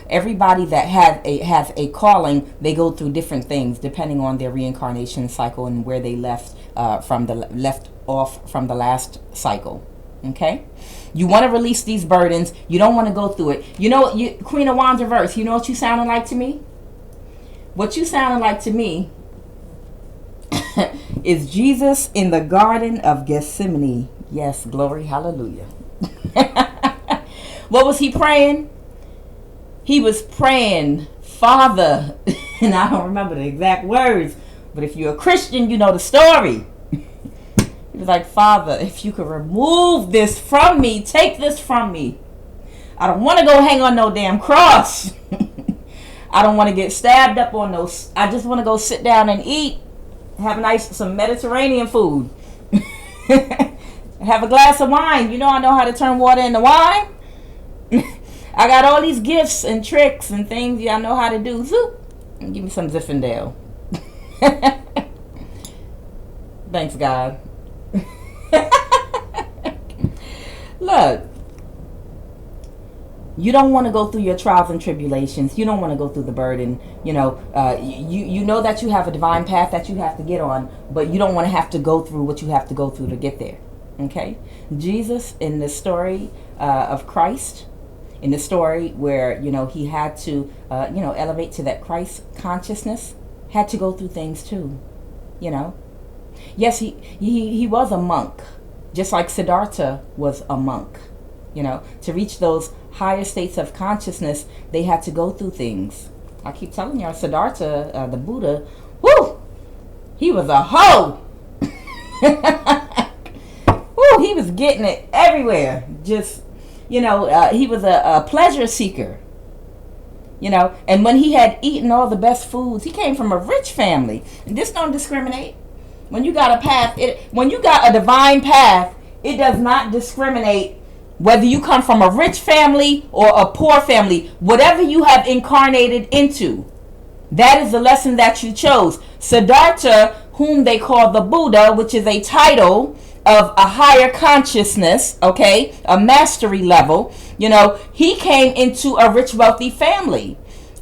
Everybody that has a calling, they go through different things depending on their reincarnation cycle and where they left off from the last cycle. Okay, you want to release these burdens. You don't want to go through it. Queen of Wands reverse. You know what you sounded like to me? What you sounded like to me is Jesus in the Garden of Gethsemane. Yes, glory, hallelujah. What was he praying? He was praying, Father, and I don't remember the exact words, but if you're a Christian, you know the story. He was like, Father, if you could remove this from me, take this from me. I don't want to go hang on no damn cross. I don't want to get stabbed up on those. I just want to go sit down and eat, have some Mediterranean food. Have a glass of wine. You know I know how to turn water into wine. I got all these gifts and tricks and things I know how to do. Zoop. And give me some Zinfandel. Thanks, God. Look, you don't want to go through your trials and tribulations. You don't want to go through the burden. You know that you have a divine path that you have to get on, but you don't want to have to go through what you have to go through to get there. Okay? Jesus, in the story of Christ, in the story where, he had to, elevate to that Christ consciousness, had to go through things too, Yes, he was a monk, just like Siddhartha was a monk. To reach those higher states of consciousness, they had to go through things. I keep telling y'all, Siddhartha, the Buddha, whoo, he was a hoe. Woo, he was getting it everywhere. Just, he was a pleasure seeker. And when he had eaten all the best foods, he came from a rich family. And this don't discriminate. When you got a path, when you got a divine path, it does not discriminate whether you come from a rich family or a poor family. Whatever you have incarnated into, that is the lesson that you chose. Siddhartha, whom they call the Buddha, which is a title of a higher consciousness, okay, a mastery level, he came into a rich, wealthy family.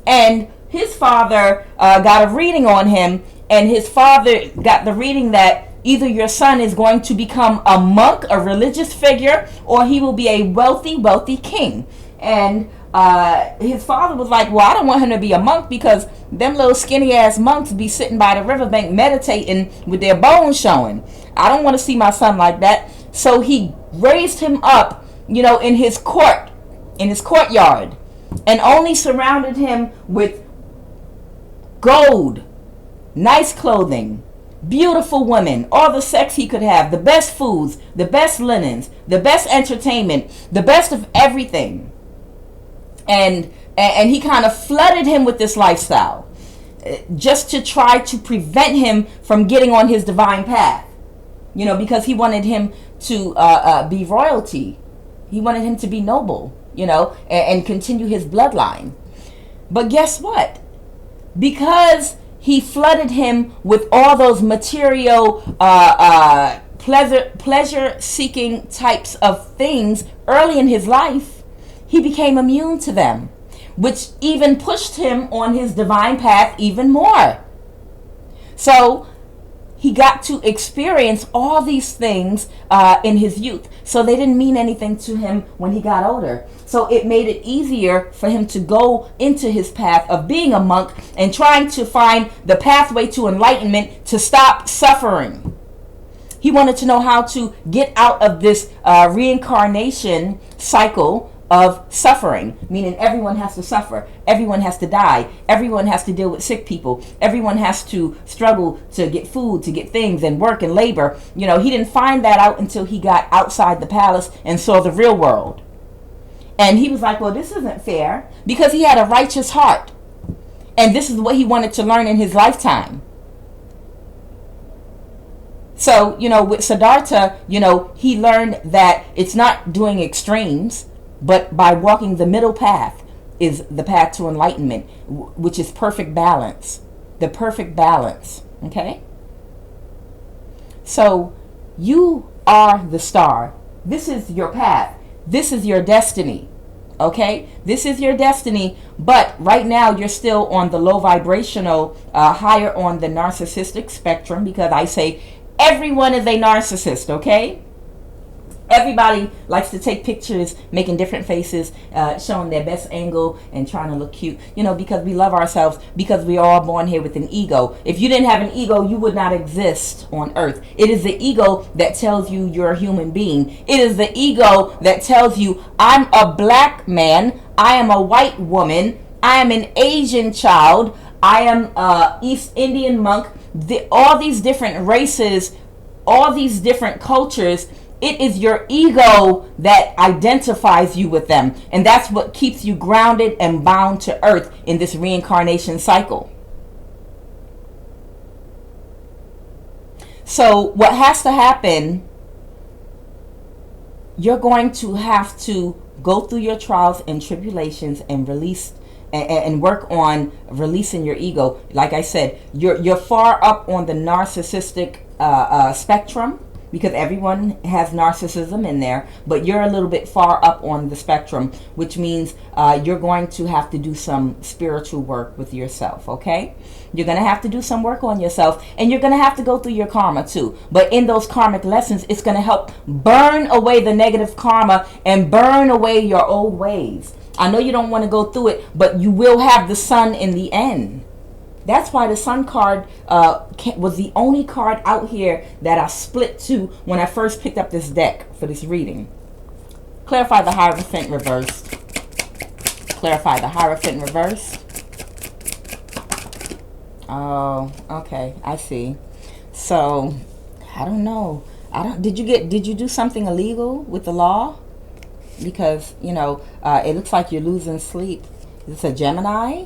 And his father got a reading on him, and his father got the reading that either your son is going to become a monk, a religious figure, or he will be a wealthy, wealthy king. And his father was like, well, I don't want him to be a monk because them little skinny ass monks be sitting by the riverbank meditating with their bones showing. I don't want to see my son like that. So he raised him up, in his courtyard, and only surrounded him with gold, nice clothing, beautiful women, all the sex he could have, the best foods, the best linens, the best entertainment, the best of everything. And he kind of flooded him with this lifestyle just to try to prevent him from getting on his divine path, because he wanted him to be royalty. He wanted him to be noble, and continue his bloodline. But guess what? Because he flooded him with all those material, pleasure-seeking types of things early in his life, he became immune to them, which even pushed him on his divine path even more. So he got to experience all these things in his youth. So they didn't mean anything to him when he got older. So it made it easier for him to go into his path of being a monk and trying to find the pathway to enlightenment to stop suffering. He wanted to know how to get out of this reincarnation cycle of suffering, meaning everyone has to suffer, everyone has to die, everyone has to deal with sick people, everyone has to struggle to get food, to get things, and work and labor. He didn't find that out until he got outside the palace and saw the real world. And he was like, well, this isn't fair, because he had a righteous heart, and this is what he wanted to learn in his lifetime. So, with Siddhartha, he learned that it's not doing extremes, but by walking the middle path is the path to enlightenment, which is perfect balance. The perfect balance. Okay? So, you are the star. This is your path. This is your destiny. Okay? This is your destiny, but right now you're still on the low vibrational, higher on the narcissistic spectrum, because I say everyone is a narcissist, okay? Everybody likes to take pictures, making different faces, showing their best angle and trying to look cute, because we love ourselves, because we are all born here with an ego. If you didn't have an ego, you would not exist on earth. It is the ego that tells you you're a human being. It is the ego that tells you, I'm a black man, I am a white woman, I am an Asian child, I am a East Indian monk. All these different races, all these different cultures It is your ego that identifies you with them. And that's what keeps you grounded and bound to earth in this reincarnation cycle. So what has to happen, you're going to have to go through your trials and tribulations and release and work on releasing your ego. Like I said, you're far up on the narcissistic spectrum, because everyone has narcissism in there, but you're a little bit far up on the spectrum, which means you're going to have to do some spiritual work with yourself, okay? You're going to have to do some work on yourself, and you're going to have to go through your karma too. But in those karmic lessons, it's going to help burn away the negative karma and burn away your old ways. I know you don't want to go through it, but you will have the sun in the end. That's why the sun card was the only card out here that I split to when I first picked up this deck for this reading. Clarify the Hierophant reversed. Clarify the Hierophant reversed. Oh, okay, I see. So, I don't know. Did you do something illegal with the law? Because, you know, it looks like you're losing sleep. Is this a Gemini?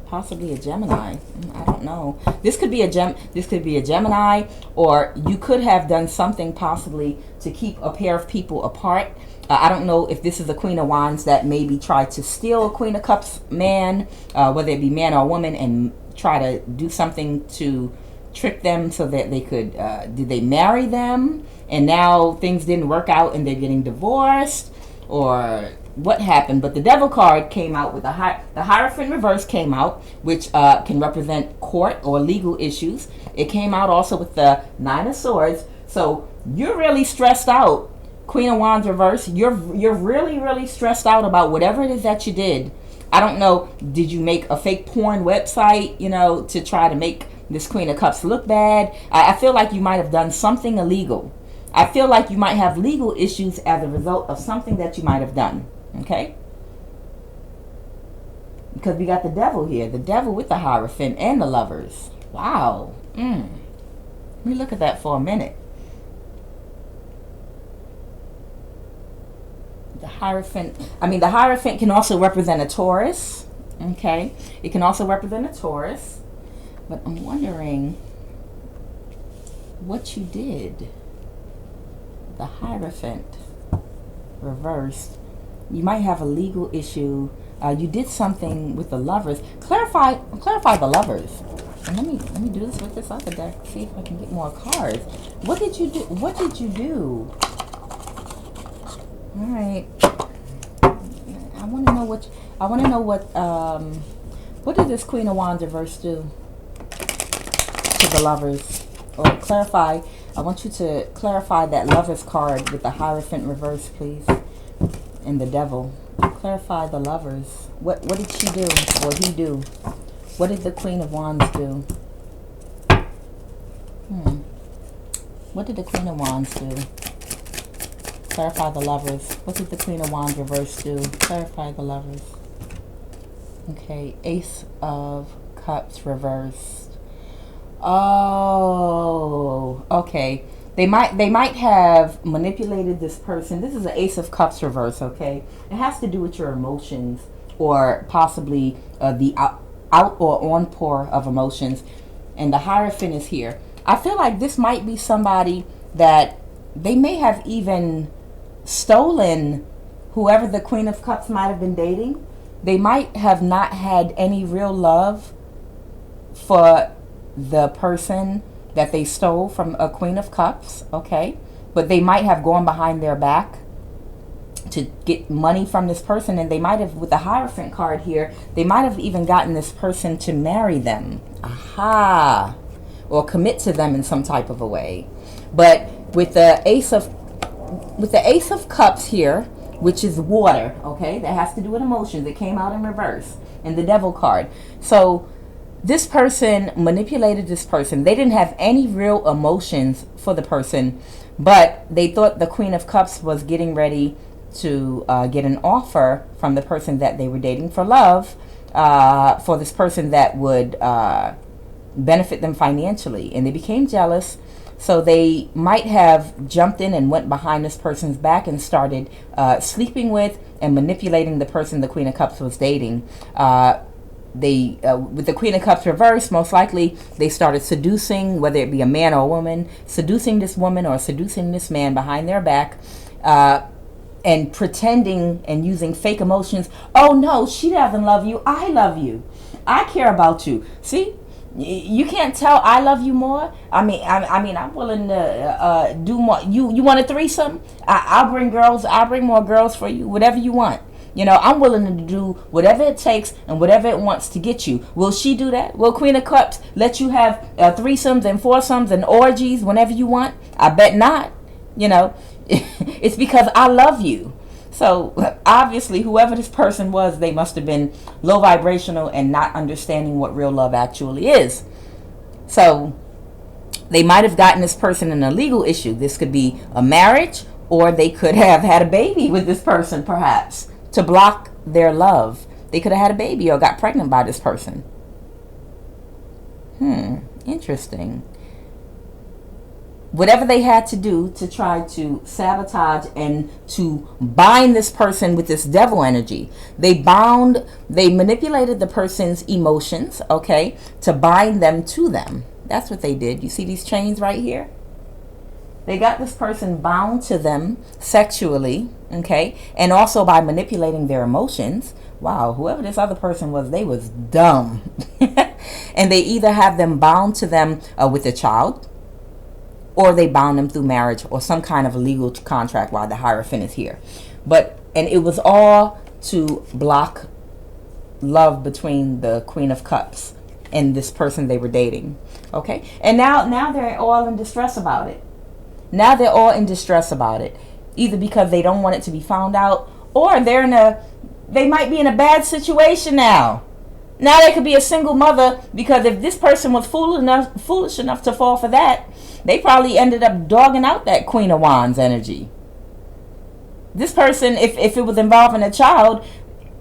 Possibly a Gemini. I don't know. This could be a Gemini, or you could have done something possibly to keep a pair of people apart. I don't know if this is a Queen of Wands that maybe tried to steal a Queen of Cups man, whether it be man or woman, and try to do something to trick them so that they could, did they marry them? And now things didn't work out and they're getting divorced, or what happened. But the Devil card came out with the Hierophant reverse came out, which can represent court or legal issues. It came out also with the Nine of Swords. So you're really stressed out, Queen of Wands reverse. You're really, really stressed out about whatever it is that you did. I don't know, did you make a fake porn website, you know, to try to make this Queen of Cups look bad? I feel like you might have done something illegal. I feel like you might have legal issues as a result of something that you might have done. Okay? Because we got the Devil here. The Devil with the Hierophant and the Lovers. Wow. Let me look at that for a minute. The Hierophant. The Hierophant can also represent a Taurus. Okay? It can also represent a Taurus. But I'm wondering what you did. The Hierophant reversed. You might have a legal issue. You did something with the Lovers. Clarify the Lovers. And let me do this with this other deck. See if I can get more cards. What did you do? What did you do? All right. I want to know what. What did this Queen of Wands reverse do to the Lovers? Or clarify. I want you to clarify that Lovers card with the Hierophant reverse, please. And the Devil. Clarify the Lovers. What did she do or he do? What did the Queen of Wands do? What did the Queen of Wands do? Clarify the Lovers. What did the Queen of Wands reverse do? Clarify the Lovers. Okay, Ace of Cups reversed. Oh, okay. They might have manipulated this person. This is an Ace of Cups reverse, okay? It has to do with your emotions, or possibly the out or on pour of emotions. And the Hierophant is here. I feel like this might be somebody that they may have even stolen whoever the Queen of Cups might have been dating. They might have not had any real love for the person that they stole from a Queen of Cups, okay? But they might have gone behind their back to get money from this person, and they might have, with the Hierophant card here, they might have even gotten this person to marry them. Aha! Or commit to them in some type of a way. But with the Ace of Cups here, which is water, okay? That has to do with emotions. It came out in reverse. And the Devil card. So this person manipulated this person. They didn't have any real emotions for the person, but they thought the Queen of Cups was getting ready to get an offer from the person that they were dating for love, for this person that would benefit them financially. And they became jealous, So they might have jumped in and went behind this person's back and started sleeping with and manipulating the person the Queen of Cups was dating. They with the Queen of Cups reversed, most likely they started seducing, whether it be a man or a woman, seducing this woman or seducing this man behind their back, and pretending and using fake emotions. Oh no, she doesn't love you. I love you. I care about you. See, you can't tell I love you more. I mean, I'm willing to do more. You want a threesome? I'll bring girls. I'll bring more girls for you. Whatever you want. You know, I'm willing to do whatever it takes and whatever it wants to get you. Will she do that? Will Queen of Cups let you have threesomes and foursomes and orgies whenever you want? I bet not. You know, it's because I love you. So obviously, whoever this person was, they must have been low vibrational and not understanding what real love actually is. So they might have gotten this person in a legal issue. This could be a marriage, or they could have had a baby with this person, perhaps, to block their love. They could have had a baby or got pregnant by this person. Interesting. Whatever they had to do to try to sabotage and to bind this person with this devil energy. They manipulated the person's emotions, okay, to bind them to them. That's what they did. You see these chains right here? They got this person bound to them sexually, okay, and also by manipulating their emotions. Wow, whoever this other person was, they was dumb. And they either have them bound to them with a child, or they bound them through marriage or some kind of a legal contract while the Hierophant is here. And it was all to block love between the Queen of Cups and this person they were dating, okay? And now they're all in distress about it. Now they're all in distress about it, either because they don't want it to be found out, or they might be in a bad situation now. Now they could be a single mother, because if this person was foolish enough to fall for that, they probably ended up dogging out that Queen of Wands energy. This person, if it was involving a child,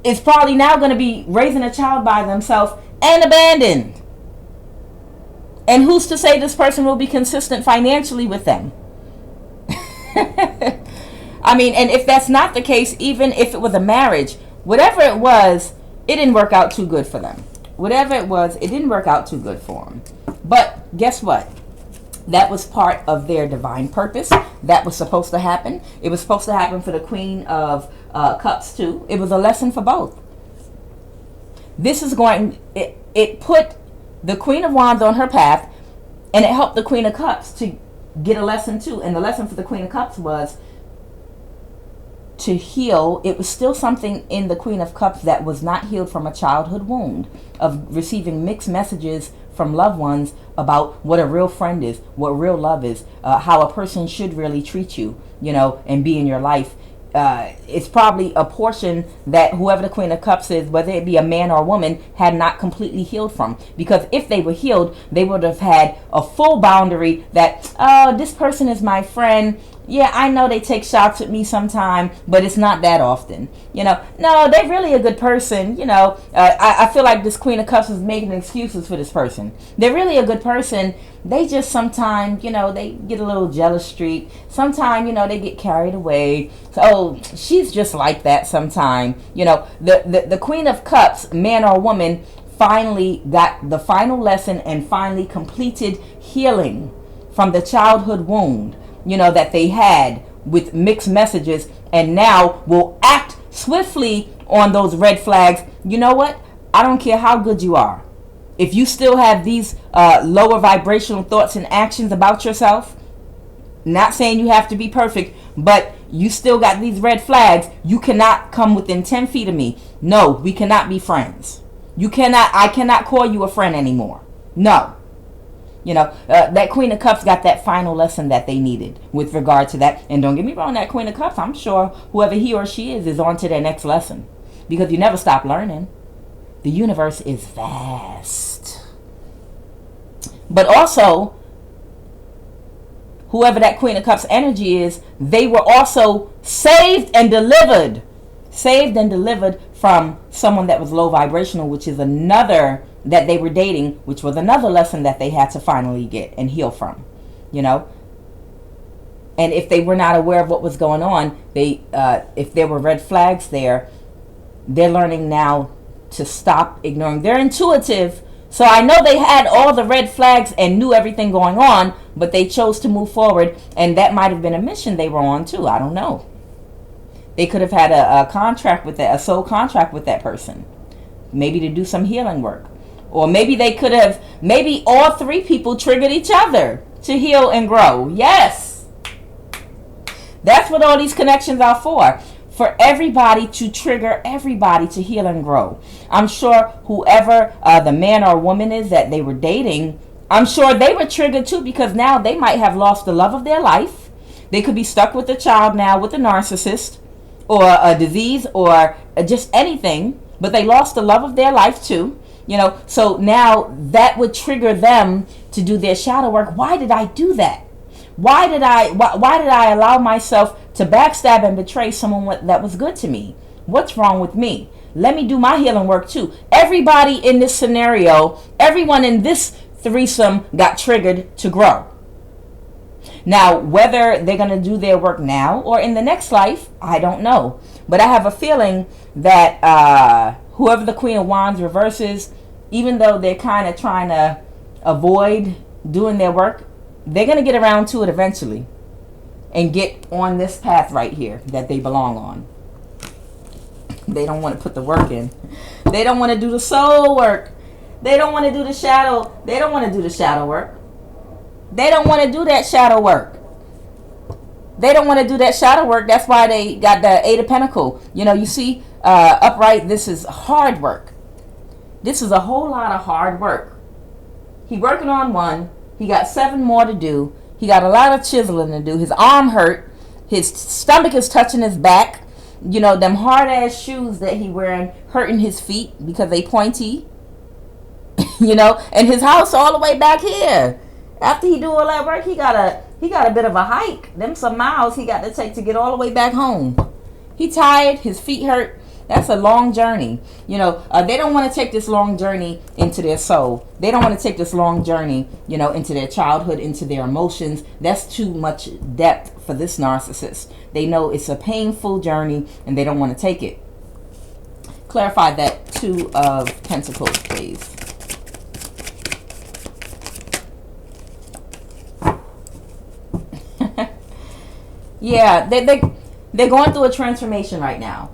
is probably now going to be raising a child by themselves and abandoned. And who's to say this person will be consistent financially with them? I mean, and if that's not the case, even if it was a marriage, whatever it was, it didn't work out too good for them. Whatever it was, it didn't work out too good for them. But guess what? That was part of their divine purpose. That was supposed to happen. It was supposed to happen for the Queen of Cups too. It was a lesson for both. It put the Queen of Wands on her path, and it helped the Queen of Cups to get a lesson too. And the lesson for the Queen of Cups was to heal. It was still something in the Queen of Cups that was not healed from a childhood wound of receiving mixed messages from loved ones about what a real friend is, what real love is, how a person should really treat you, you know, and be in your life. It's probably a portion that whoever the Queen of Cups is, whether it be a man or a woman, had not completely healed from. Because if they were healed, they would have had a full boundary that, oh, this person is my friend. Yeah, I know they take shots at me sometime, but it's not that often. You know, no, they're really a good person. You know, I feel like this Queen of Cups is making excuses for this person. They're really a good person. They just sometimes, you know, they get a little jealous streak. Sometimes, you know, they get carried away. So she's just like that sometime. You know, the Queen of Cups, man or woman, finally got the final lesson and finally completed healing from the childhood wound, you know, that they had with mixed messages, and now will act swiftly on those red flags. You know what? I don't care how good you are. If you still have these lower vibrational thoughts and actions about yourself, not saying you have to be perfect, but you still got these red flags, you cannot come within 10 feet of me. No, we cannot be friends. I cannot call you a friend anymore. No. You know, that Queen of Cups got that final lesson that they needed with regard to that. And don't get me wrong, that Queen of Cups, I'm sure whoever he or she is on to their next lesson. Because you never stop learning. The universe is vast. But also, whoever that Queen of Cups energy is, they were also saved and delivered. Saved and delivered from someone that was low vibrational, which is another that they were dating, which was another lesson that they had to finally get and heal from. you know. And if they were not aware of what was going on, if there were red flags there, they're learning now to stop ignoring. They're intuitive, so I know they had all the red flags and knew everything going on, but they chose to move forward, and that might have been a mission they were on too. I don't know. They could have had a contract with a soul contract with that person, maybe to do some healing work. Or maybe they could have, maybe all three people triggered each other to heal and grow. Yes. That's what all these connections are for everybody to trigger everybody to heal and grow. I'm sure whoever the man or woman is that they were dating, I'm sure they were triggered too, because now they might have lost the love of their life. They could be stuck with a child now with a narcissist or a disease or just anything, but they lost the love of their life too. You know, so now that would trigger them to do their shadow work. Why did I do that? Why did I allow myself to backstab and betray someone that was good to me? What's wrong with me? Let me do my healing work too. Everybody in this scenario, everyone in this threesome got triggered to grow. Now, whether they're going to do their work now or in the next life, I don't know. But I have a feeling that whoever the Queen of Wands reverses, even though they're kind of trying to avoid doing their work, they're going to get around to it eventually and get on this path right here that they belong on. They don't want to put the work in. They don't want to do the soul work. They don't want to do the shadow. They don't want to do the shadow work. They don't want to do that shadow work. They don't want to do that shadow work. That's why they got the Eight of Pentacles. You know, you see upright, this is hard work. This is a whole lot of hard work. He working on one. He got 7 more to do. He got a lot of chiseling to do. His arm hurt. His stomach is touching his back. You know, them hard ass shoes that he wearing hurting his feet because they pointy. You know, and his house all the way back here. After he do all that work, he got a bit of a hike. Them some miles he got to take to get all the way back home. He tired. His feet hurt. That's a long journey. You know, they don't want to take this long journey into their soul. They don't want to take this long journey, you know, into their childhood, into their emotions. That's too much depth for this narcissist. They know it's a painful journey and they don't want to take it. Clarify that 2 of Pentacles, please. Yeah, they're going through a transformation right now.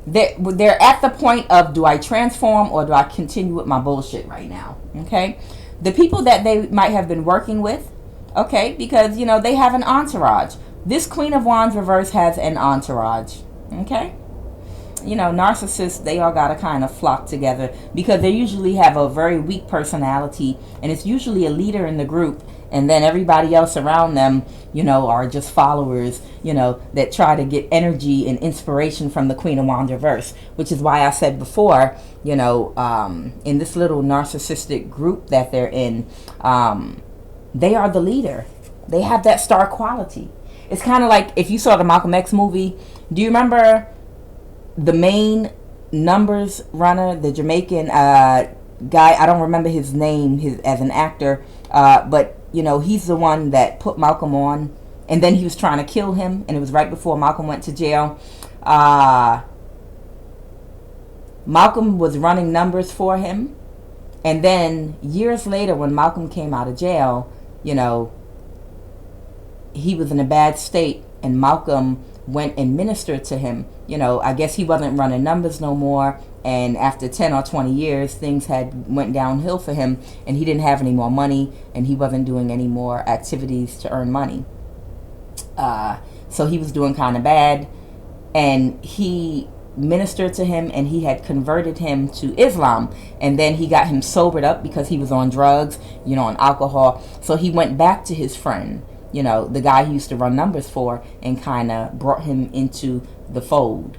They're at the point of, do I transform or do I continue with my bullshit right now? Okay, the people that they might have been working with, okay, because you know they have an entourage. This Queen of Wands reverse has an entourage. Okay, you know, narcissists, they all gotta kind of flock together because they usually have a very weak personality, and it's usually a leader in the group. And then everybody else around them, you know, are just followers, you know, that try to get energy and inspiration from the Queen of Wands reverse. Which is why I said before, you know, in this little narcissistic group that they're in, they are the leader. They have that star quality. It's kind of like if you saw the Malcolm X movie. Do you remember the main numbers runner, the Jamaican guy? I don't remember his name as an actor, but you know, he's the one that put Malcolm on, and then he was trying to kill him, and it was right before Malcolm went to jail. Malcolm was running numbers for him, and then years later when Malcolm came out of jail, you know, he was in a bad state, and Malcolm went and ministered to him. You know, I guess he wasn't running numbers no more, and after 10 or 20 years, things went downhill for him, and he didn't have any more money, and he wasn't doing any more activities to earn money. So he was doing kind of bad, and he ministered to him, and he had converted him to Islam, and then he got him sobered up because he was on drugs, you know, on alcohol. So he went back to his friend, you know, the guy he used to run numbers for, and kind of brought him into the fold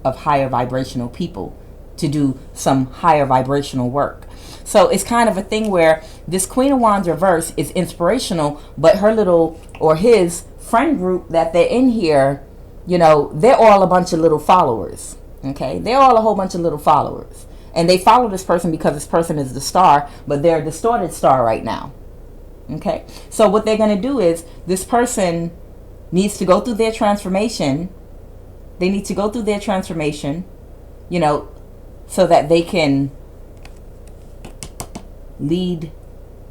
of higher vibrational people to do some higher vibrational work. So it's kind of a thing where this Queen of Wands reverse is inspirational, but her little, or his friend group that they're in here, you know, they're all a bunch of little followers. Okay, they're all a whole bunch of little followers, and they follow this person because this person is the star, but they're a distorted star right now. Okay, so what they're going to do is this person needs to go through their transformation. They need to go through their transformation, you know, so that they can lead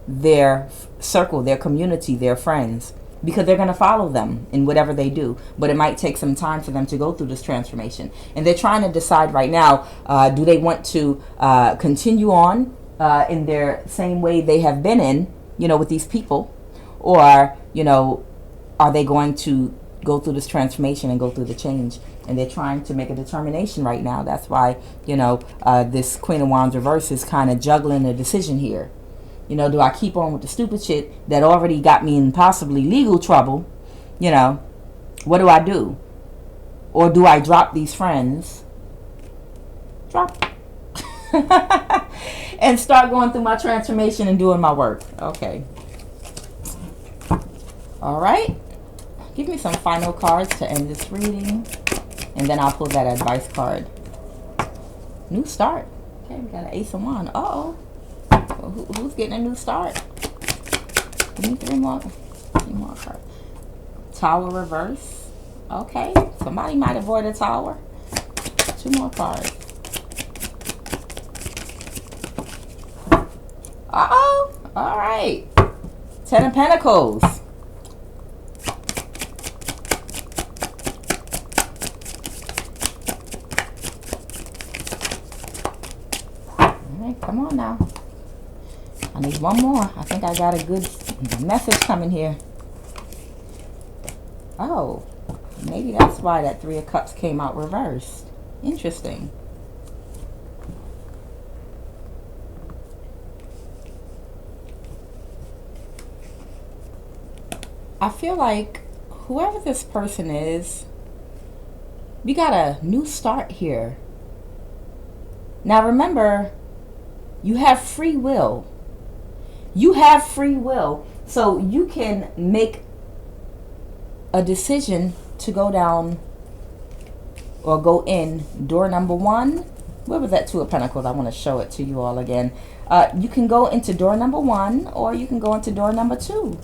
their circle, their community, their friends, because they're going to follow them in whatever they do. But it might take some time for them to go through this transformation. And they're trying to decide right now, do they want to continue on in their same way they have been in, you know, with these people, or, you know, are they going to go through this transformation and go through the change? And they're trying to make a determination right now. That's why, you know, this Queen of Wands reverse is kind of juggling a decision here. You know, do I keep on with the stupid shit that already got me in possibly legal trouble? You know, what do I do? Or do I drop these friends? Drop. And start going through my transformation and doing my work. Okay. All right. Give me some final cards to end this reading. And then I'll pull that advice card. New start. Okay, we got an Ace of Wands. Uh-oh. Well, who's getting a new start? Give me three more cards. Tower reverse. Okay. Somebody might avoid a tower. Two more cards. Uh-oh. All right. Ten of Pentacles. Come on now. I need one more. I think I got a good message coming here. Oh, maybe that's why that Three of Cups came out reversed. Interesting. I feel like whoever this person is, we got a new start here. Now remember, you have free will. You have free will. So you can make a decision to go down or go in door number 1. Where was that Two of Pentacles? I want to show it to you all again. You can go into door number 1, or you can go into door number 2.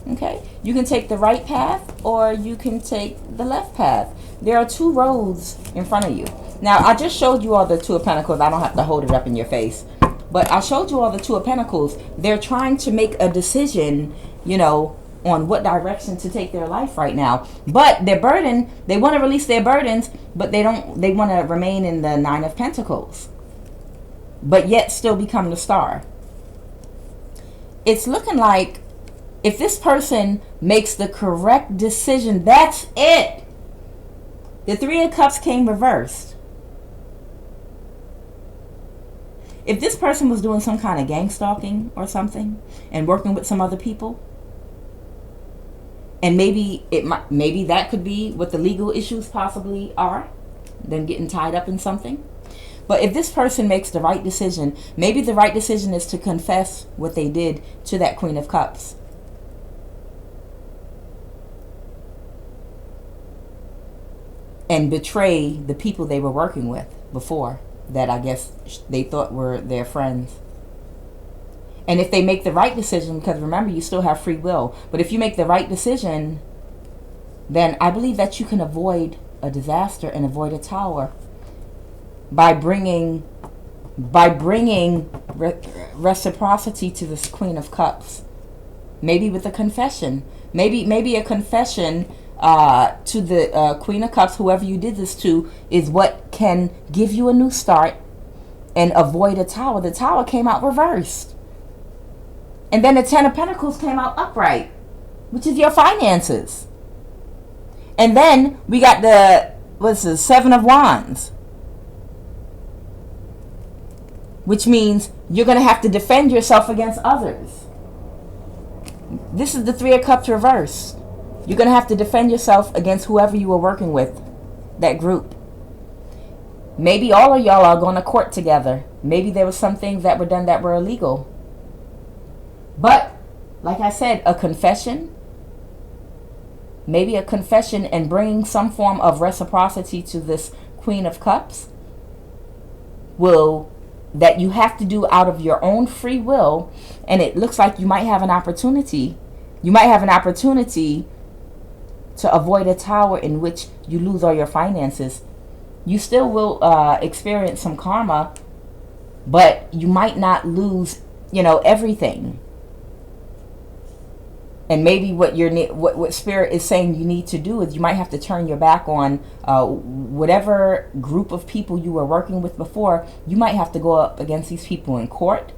Okay? You can take the right path, or you can take the left path. There are 2 roads in front of you. Now, I just showed you all the Two of Pentacles. I don't have to hold it up in your face. But I showed you all the Two of Pentacles. They're trying to make a decision, you know, on what direction to take their life right now. But they're burdened. They want to release their burdens, but they don't. They want to remain in the Nine of Pentacles, but yet still become the Star. It's looking like if this person makes the correct decision, that's it. The Three of Cups came reversed. If this person was doing some kind of gang stalking or something and working with some other people, and maybe that could be what the legal issues possibly are, them getting tied up in something. But if this person makes the right decision, maybe the right decision is to confess what they did to that Queen of Cups. And betray the people they were working with before, that I guess they thought were their friends. And if they make the right decision, because remember, you still have free will, but if you make the right decision, then I believe that you can avoid a disaster and avoid a tower by bringing reciprocity to this Queen of Cups. Maybe with a confession. Maybe a confession to the Queen of Cups, whoever you did this to, is what can give you a new start and avoid a tower. The Tower came out reversed. And then the Ten of Pentacles came out upright, which is your finances. And then we got the, what's the Seven of Wands, which means you're going to have to defend yourself against others. This is the Three of Cups reversed. You're going to have to defend yourself against whoever you were working with, that group. Maybe all of y'all are going to court together. Maybe there were some things that were done that were illegal. But, like I said, a confession, maybe a confession and bringing some form of reciprocity to this Queen of Cups will that you have to do out of your own free will, and it looks like you might have an opportunity. You might have an opportunity to avoid a tower in which you lose all your finances. You still will experience some karma, but you might not lose, everything. And maybe what Spirit is saying you need to do is you might have to turn your back on whatever group of people you were working with before. You might have to go up against these people in court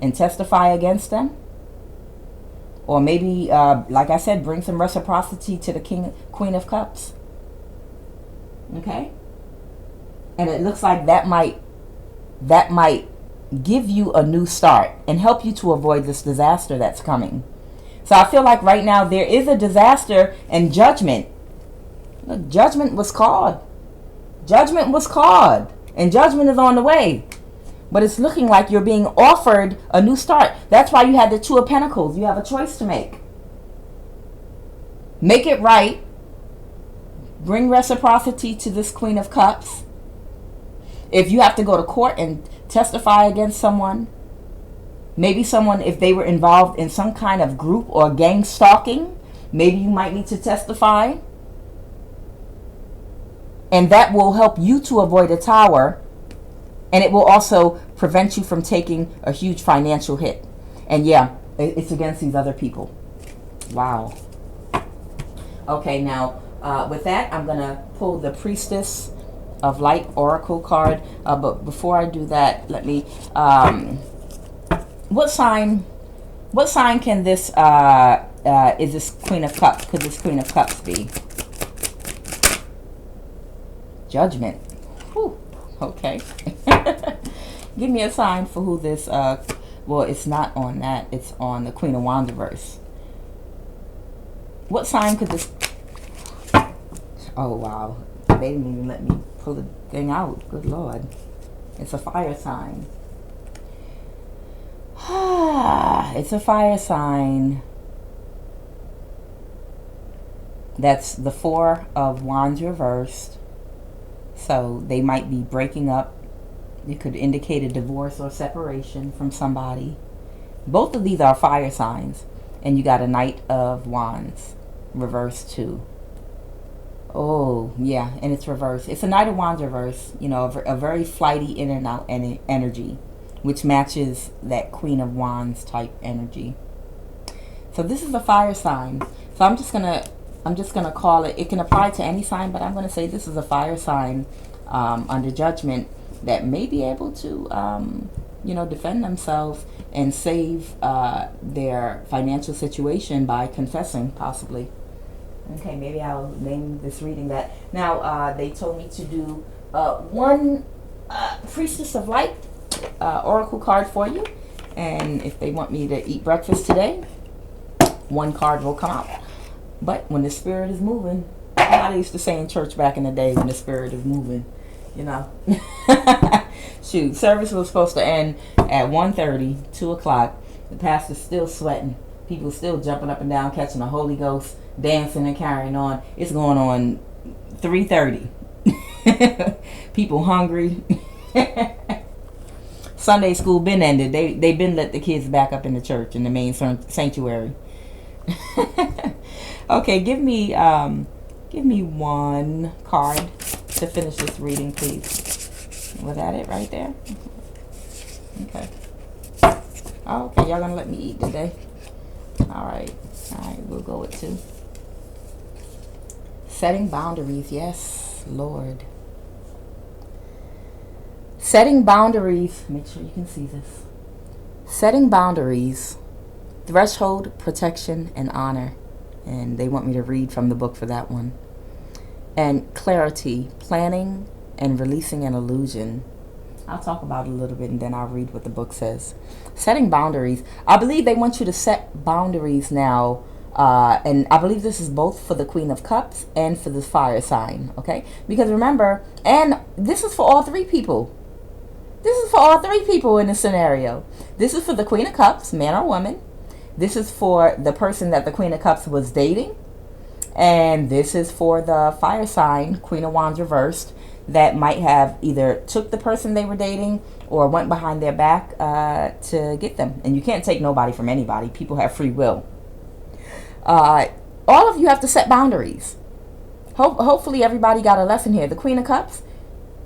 and testify against them. Or maybe, like I said, bring some reciprocity to the Queen of Cups. Okay? And it looks like that might give you a new start and help you to avoid this disaster that's coming. So I feel like right now there is a disaster and judgment. Look, judgment was called. Judgment was called. And judgment is on the way. But it's looking like you're being offered a new start. That's why you had the Two of Pentacles. You have a choice to make. Make it right. Bring reciprocity to this Queen of Cups. If you have to go to court and testify against someone, maybe someone, if they were involved in some kind of group or gang stalking, maybe you might need to testify. And that will help you to avoid a tower. And it will also prevent you from taking a huge financial hit. And yeah, it's against these other people. Wow. Okay, now with that, I'm going to pull the Priestess of Light Oracle card. But before I do that, let me... What sign can this is this Queen of Cups? Could this Queen of Cups be? Judgment. Whew. Okay. Give me a sign for who this well, it's not on that, it's on the Queen of Wands reverse. What sign could this... Oh wow, they didn't even let me pull the thing out. Good Lord. It's a fire sign. It's a fire sign. That's the Four of Wands reversed. So they might be breaking up. It could indicate a divorce or separation from somebody. Both of these are fire signs. And you got a Knight of Wands reversed too. Oh, yeah, and it's reversed. It's a Knight of Wands reverse. You know, a very flighty in and out energy, which matches that Queen of Wands type energy. So this is a fire sign. So I'm just gonna call it. It can apply to any sign, but I'm gonna say this is a fire sign under judgment that may be able to, you know, defend themselves and save their financial situation by confessing, possibly. Okay, maybe I'll name this reading that. Now, they told me to do one Priestess of Light Oracle card for you. And if they want me to eat breakfast today, one card will come out. But when the spirit is moving, I used to say in church back in the day, when the spirit is moving, you know. Shoot, service was supposed to end at 1:30, 2 o'clock. The pastor's still sweating. People still jumping up and down, catching the Holy Ghost, dancing and carrying on. It's going on 3:30. People hungry. Sunday school been ended. They been let the kids back up in the church, in the main sanctuary. Okay, give me one card to finish this reading, please. Was that it right there? Okay. Oh, okay, y'all gonna let me eat today? Alright, we'll go with 2. Setting boundaries, yes, Lord. Setting boundaries, make sure you can see this. Setting boundaries, threshold, protection, and honor. And they want me to read from the book for that one. And clarity, planning, and releasing an illusion. I'll talk about it a little bit and then I'll read what the book says. Setting boundaries. I believe they want you to set boundaries now. And I believe this is both for the Queen of Cups and for the fire sign. Okay? Because remember, and this is for all 3 people. This is for all 3 people in this scenario. This is for the Queen of Cups, man or woman. This is for the person that the Queen of Cups was dating. And this is for the fire sign, Queen of Wands reversed. that might have either took the person they were dating or went behind their back to get them. And you can't take nobody from anybody. People have free will. All of you have to set boundaries. Hopefully everybody got a lesson here. The Queen of Cups,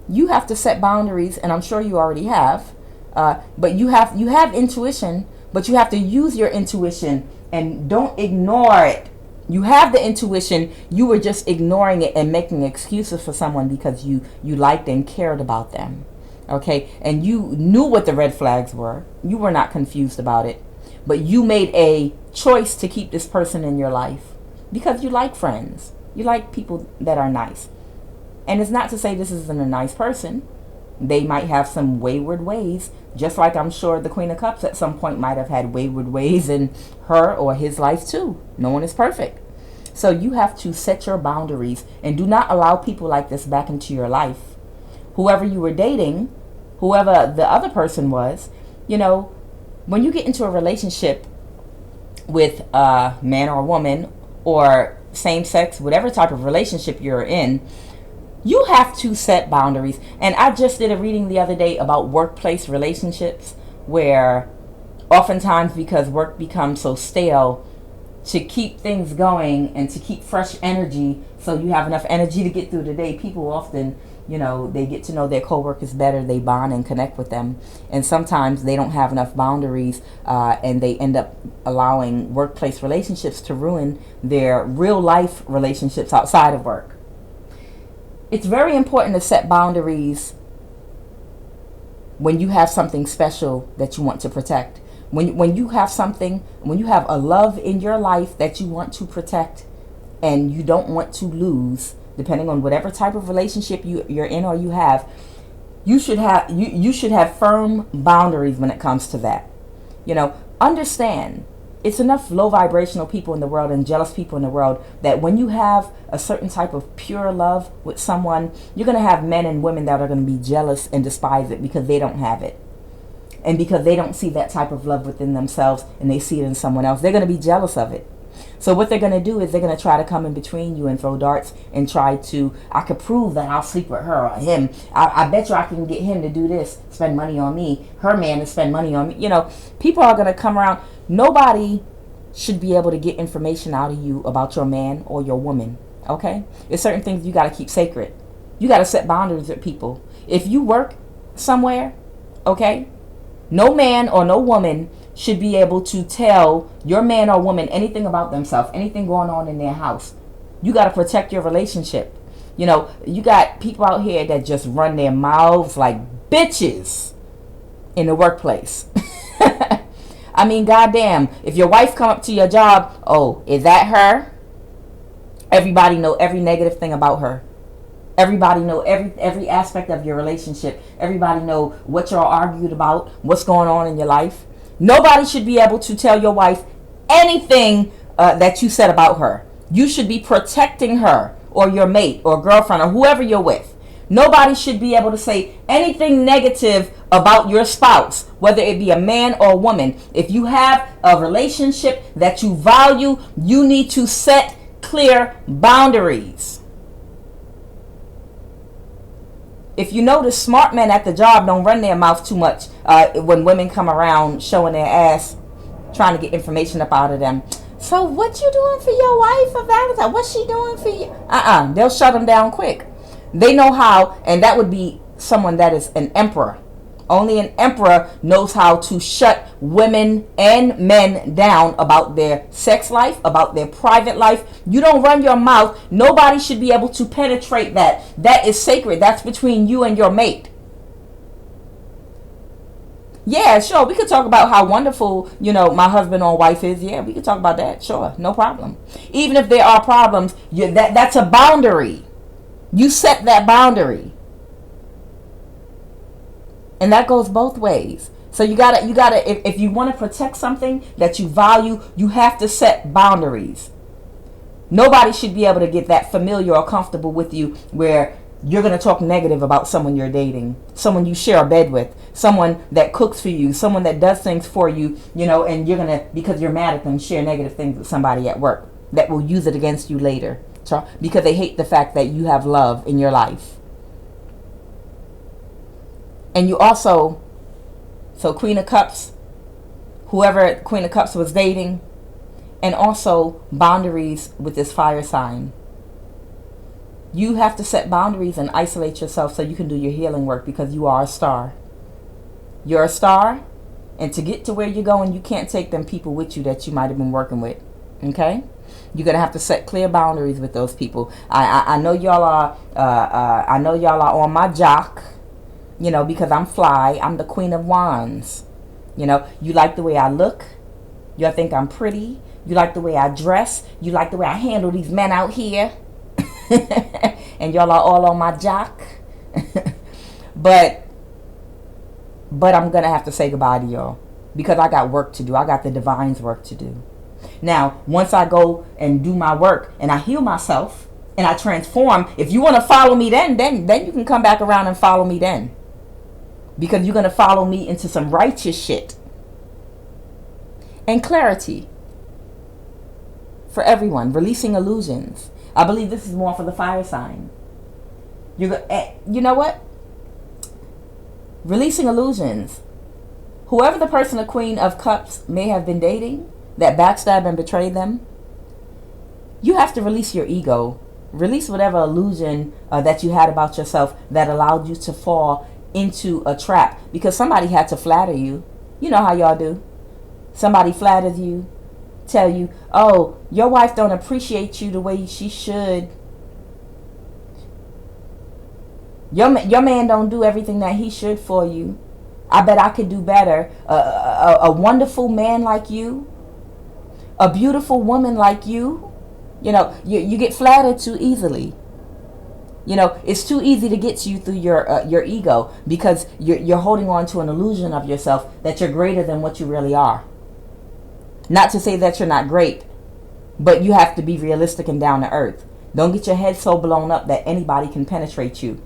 you have to set boundaries, and I'm sure you already have. But you have intuition, but you have to use your intuition and don't ignore it. You have the intuition, you were just ignoring it and making excuses for someone because you liked and cared about them. Okay? And you knew what the red flags were. You were not confused about it. But you made a choice to keep this person in your life because you like friends. You like people that are nice. And it's not to say this isn't a nice person. They might have some wayward ways, just like I'm sure the Queen of Cups at some point might have had wayward ways in her or his life too. No one is perfect. So you have to set your boundaries and do not allow people like this back into your life. Whoever you were dating, whoever the other person was, you know, when you get into a relationship with a man or a woman or same sex, whatever type of relationship you're in, you have to set boundaries. And I just did a reading the other day about workplace relationships where oftentimes because work becomes so stale, to keep things going and to keep fresh energy so you have enough energy to get through the day, people often, you know, they get to know their coworkers better, they bond and connect with them. And sometimes they don't have enough boundaries and they end up allowing workplace relationships to ruin their real life relationships outside of work. It's very important to set boundaries when you have something special that you want to protect. When you have something, when you have a love in your life that you want to protect and you don't want to lose, depending on whatever type of relationship you're in or you have, you should have firm boundaries when it comes to that. You know, understand, it's enough low vibrational people in the world and jealous people in the world that when you have a certain type of pure love with someone, you're going to have men and women that are going to be jealous and despise it because they don't have it. And because they don't see that type of love within themselves and they see it in someone else, they're going to be jealous of it. So what they're going to do is they're going to try to come in between you and throw darts and try to, I could prove that I'll sleep with her or him. I bet you I can get him to do this, spend money on me, her man to spend money on me. You know, people are going to come around. Nobody should be able to get information out of you about your man or your woman. Okay? There's certain things you got to keep sacred. You got to set boundaries with people. If you work somewhere, okay, no man or no woman should be able to tell your man or woman anything about themselves, anything going on in their house. You got to protect your relationship. You know, you got people out here that just run their mouths like bitches in the workplace. I mean, goddamn, if your wife come up to your job, oh, is that her? Everybody know every negative thing about her. Everybody know every aspect of your relationship. Everybody know what y'all argued about, what's going on in your life. Nobody should be able to tell your wife anything that you said about her. You should be protecting her or your mate or girlfriend or whoever you're with. Nobody should be able to say anything negative about your spouse, whether it be a man or a woman. If you have a relationship that you value, you need to set clear boundaries. If you notice, smart men at the job don't run their mouth too much when women come around showing their ass, trying to get information up out of them. So what you doing for your wife for Valentine? What's she doing for you? They'll shut them down quick. They know how, and that would be someone that is an emperor. Only an emperor knows how to shut women and men down about their sex life, about their private life. You don't run your mouth. Nobody should be able to penetrate that. That is sacred. That's between you and your mate. Yeah, sure. We could talk about how wonderful, you know, my husband or wife is. Yeah, we could talk about that. Sure. No problem. Even if there are problems, that's a boundary. You set that boundary. And that goes both ways. So you gotta, if you want to protect something that you value, you have to set boundaries. Nobody should be able to get that familiar or comfortable with you where you're going to talk negative about someone you're dating, someone you share a bed with, someone that cooks for you, someone that does things for you, you know, and you're going to, because you're mad at them, share negative things with somebody at work that will use it against you later because they hate the fact that you have love in your life. And you also, so Queen of Cups, whoever Queen of Cups was dating, and also boundaries with this fire sign. You have to set boundaries and isolate yourself so you can do your healing work, because you are a star. You're a star, and to get to where you're going, you can't take them people with you that you might have been working with. Okay? You're gonna have to set clear boundaries with those people. I know y'all are. I know y'all are on my jock. You know, because I'm fly. I'm the Queen of Wands. You know, you like the way I look. You think I'm pretty. You like the way I dress. You like the way I handle these men out here. And y'all are all on my jock. But I'm gonna have to say goodbye to y'all, because I got work to do. I got the divine's work to do. Now, once I go and do my work and I heal myself and I transform, if you want to follow me then you can come back around and follow me then. Because you're going to follow me into some righteous shit. And clarity for everyone. Releasing illusions. I believe this is more for the fire sign. You know what? Releasing illusions. Whoever the person, the Queen of Cups, may have been dating, that backstabbed and betrayed them, you have to release your ego. Release whatever illusion that you had about yourself that allowed you to fall into a trap. Because somebody had to flatter you. You know how y'all do. Somebody flatters you, tell you, oh, your wife don't appreciate you the way she should. Your man don't do everything that he should for you. I bet I could do better. A wonderful man like you, a beautiful woman like you, you know, you get flattered too easily. You know, it's too easy to get to you through your ego, because you're holding on to an illusion of yourself that you're greater than what you really are. Not to say that you're not great, but you have to be realistic and down to earth. Don't get your head so blown up that anybody can penetrate you,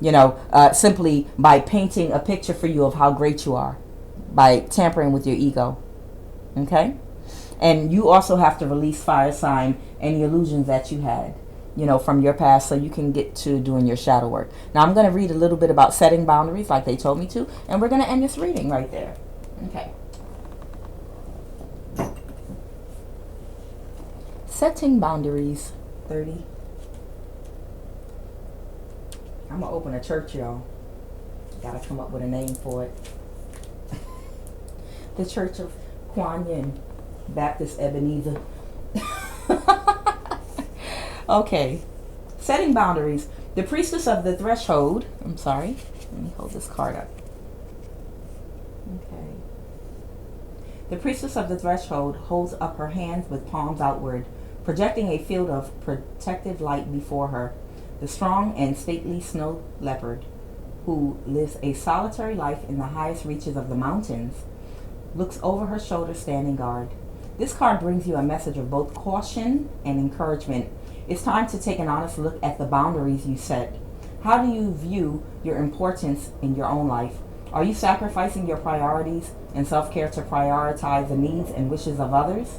you know, simply by painting a picture for you of how great you are, by tampering with your ego. Okay? And you also have to release, fire sign, any illusions that you had, you know, from your past, so you can get to doing your shadow work. Now, I'm going to read a little bit about setting boundaries like they told me to, and we're going to end this reading right there. Okay. Setting boundaries, 30. I'm going to open a church, y'all. Got to come up with a name for it. The Church of QUAN, Baptist Ebenezer. Okay. Setting boundaries. The Priestess of the Threshold. I'm sorry. Let me hold this card up. Okay. The Priestess of the Threshold holds up her hands with palms outward, projecting a field of protective light before her. The strong and stately snow leopard, who lives a solitary life in the highest reaches of the mountains, looks over her shoulder, standing guard. This card brings you a message of both caution and encouragement. It's time to take an honest look at the boundaries you set. How do you view your importance in your own life? Are you sacrificing your priorities and self-care to prioritize the needs and wishes of others?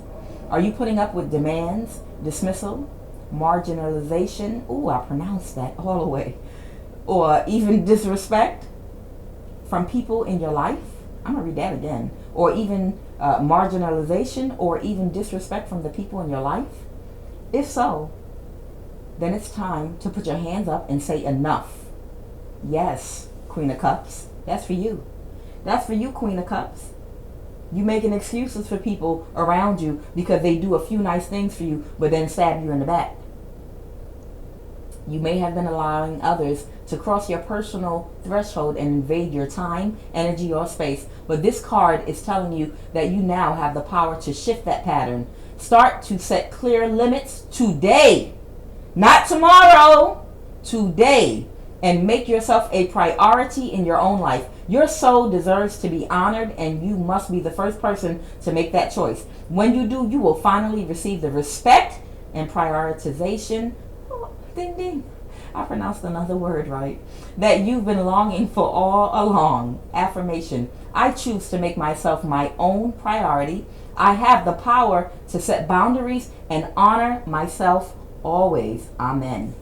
Are you putting up with demands, dismissal, marginalization? Ooh, I pronounced that all the way. Or even disrespect from people in your life? I'm going to read that again. Or even marginalization or even disrespect from the people in your life? If so, then it's time to put your hands up and say enough. Yes, Queen of Cups. That's for you. That's for you, Queen of Cups. You making excuses for people around you because they do a few nice things for you, but then stab you in the back. You may have been allowing others to cross your personal threshold and invade your time, energy, or space. But this card is telling you that you now have the power to shift that pattern. Start to set clear limits today. Not tomorrow. Today. And make yourself a priority in your own life. Your soul deserves to be honored, and you must be the first person to make that choice. When you do, you will finally receive the respect and prioritization. Oh, ding, ding. I pronounced another word right. That you've been longing for all along. Affirmation. I choose to make myself my own priority. I have the power to set boundaries and honor myself always. Amen.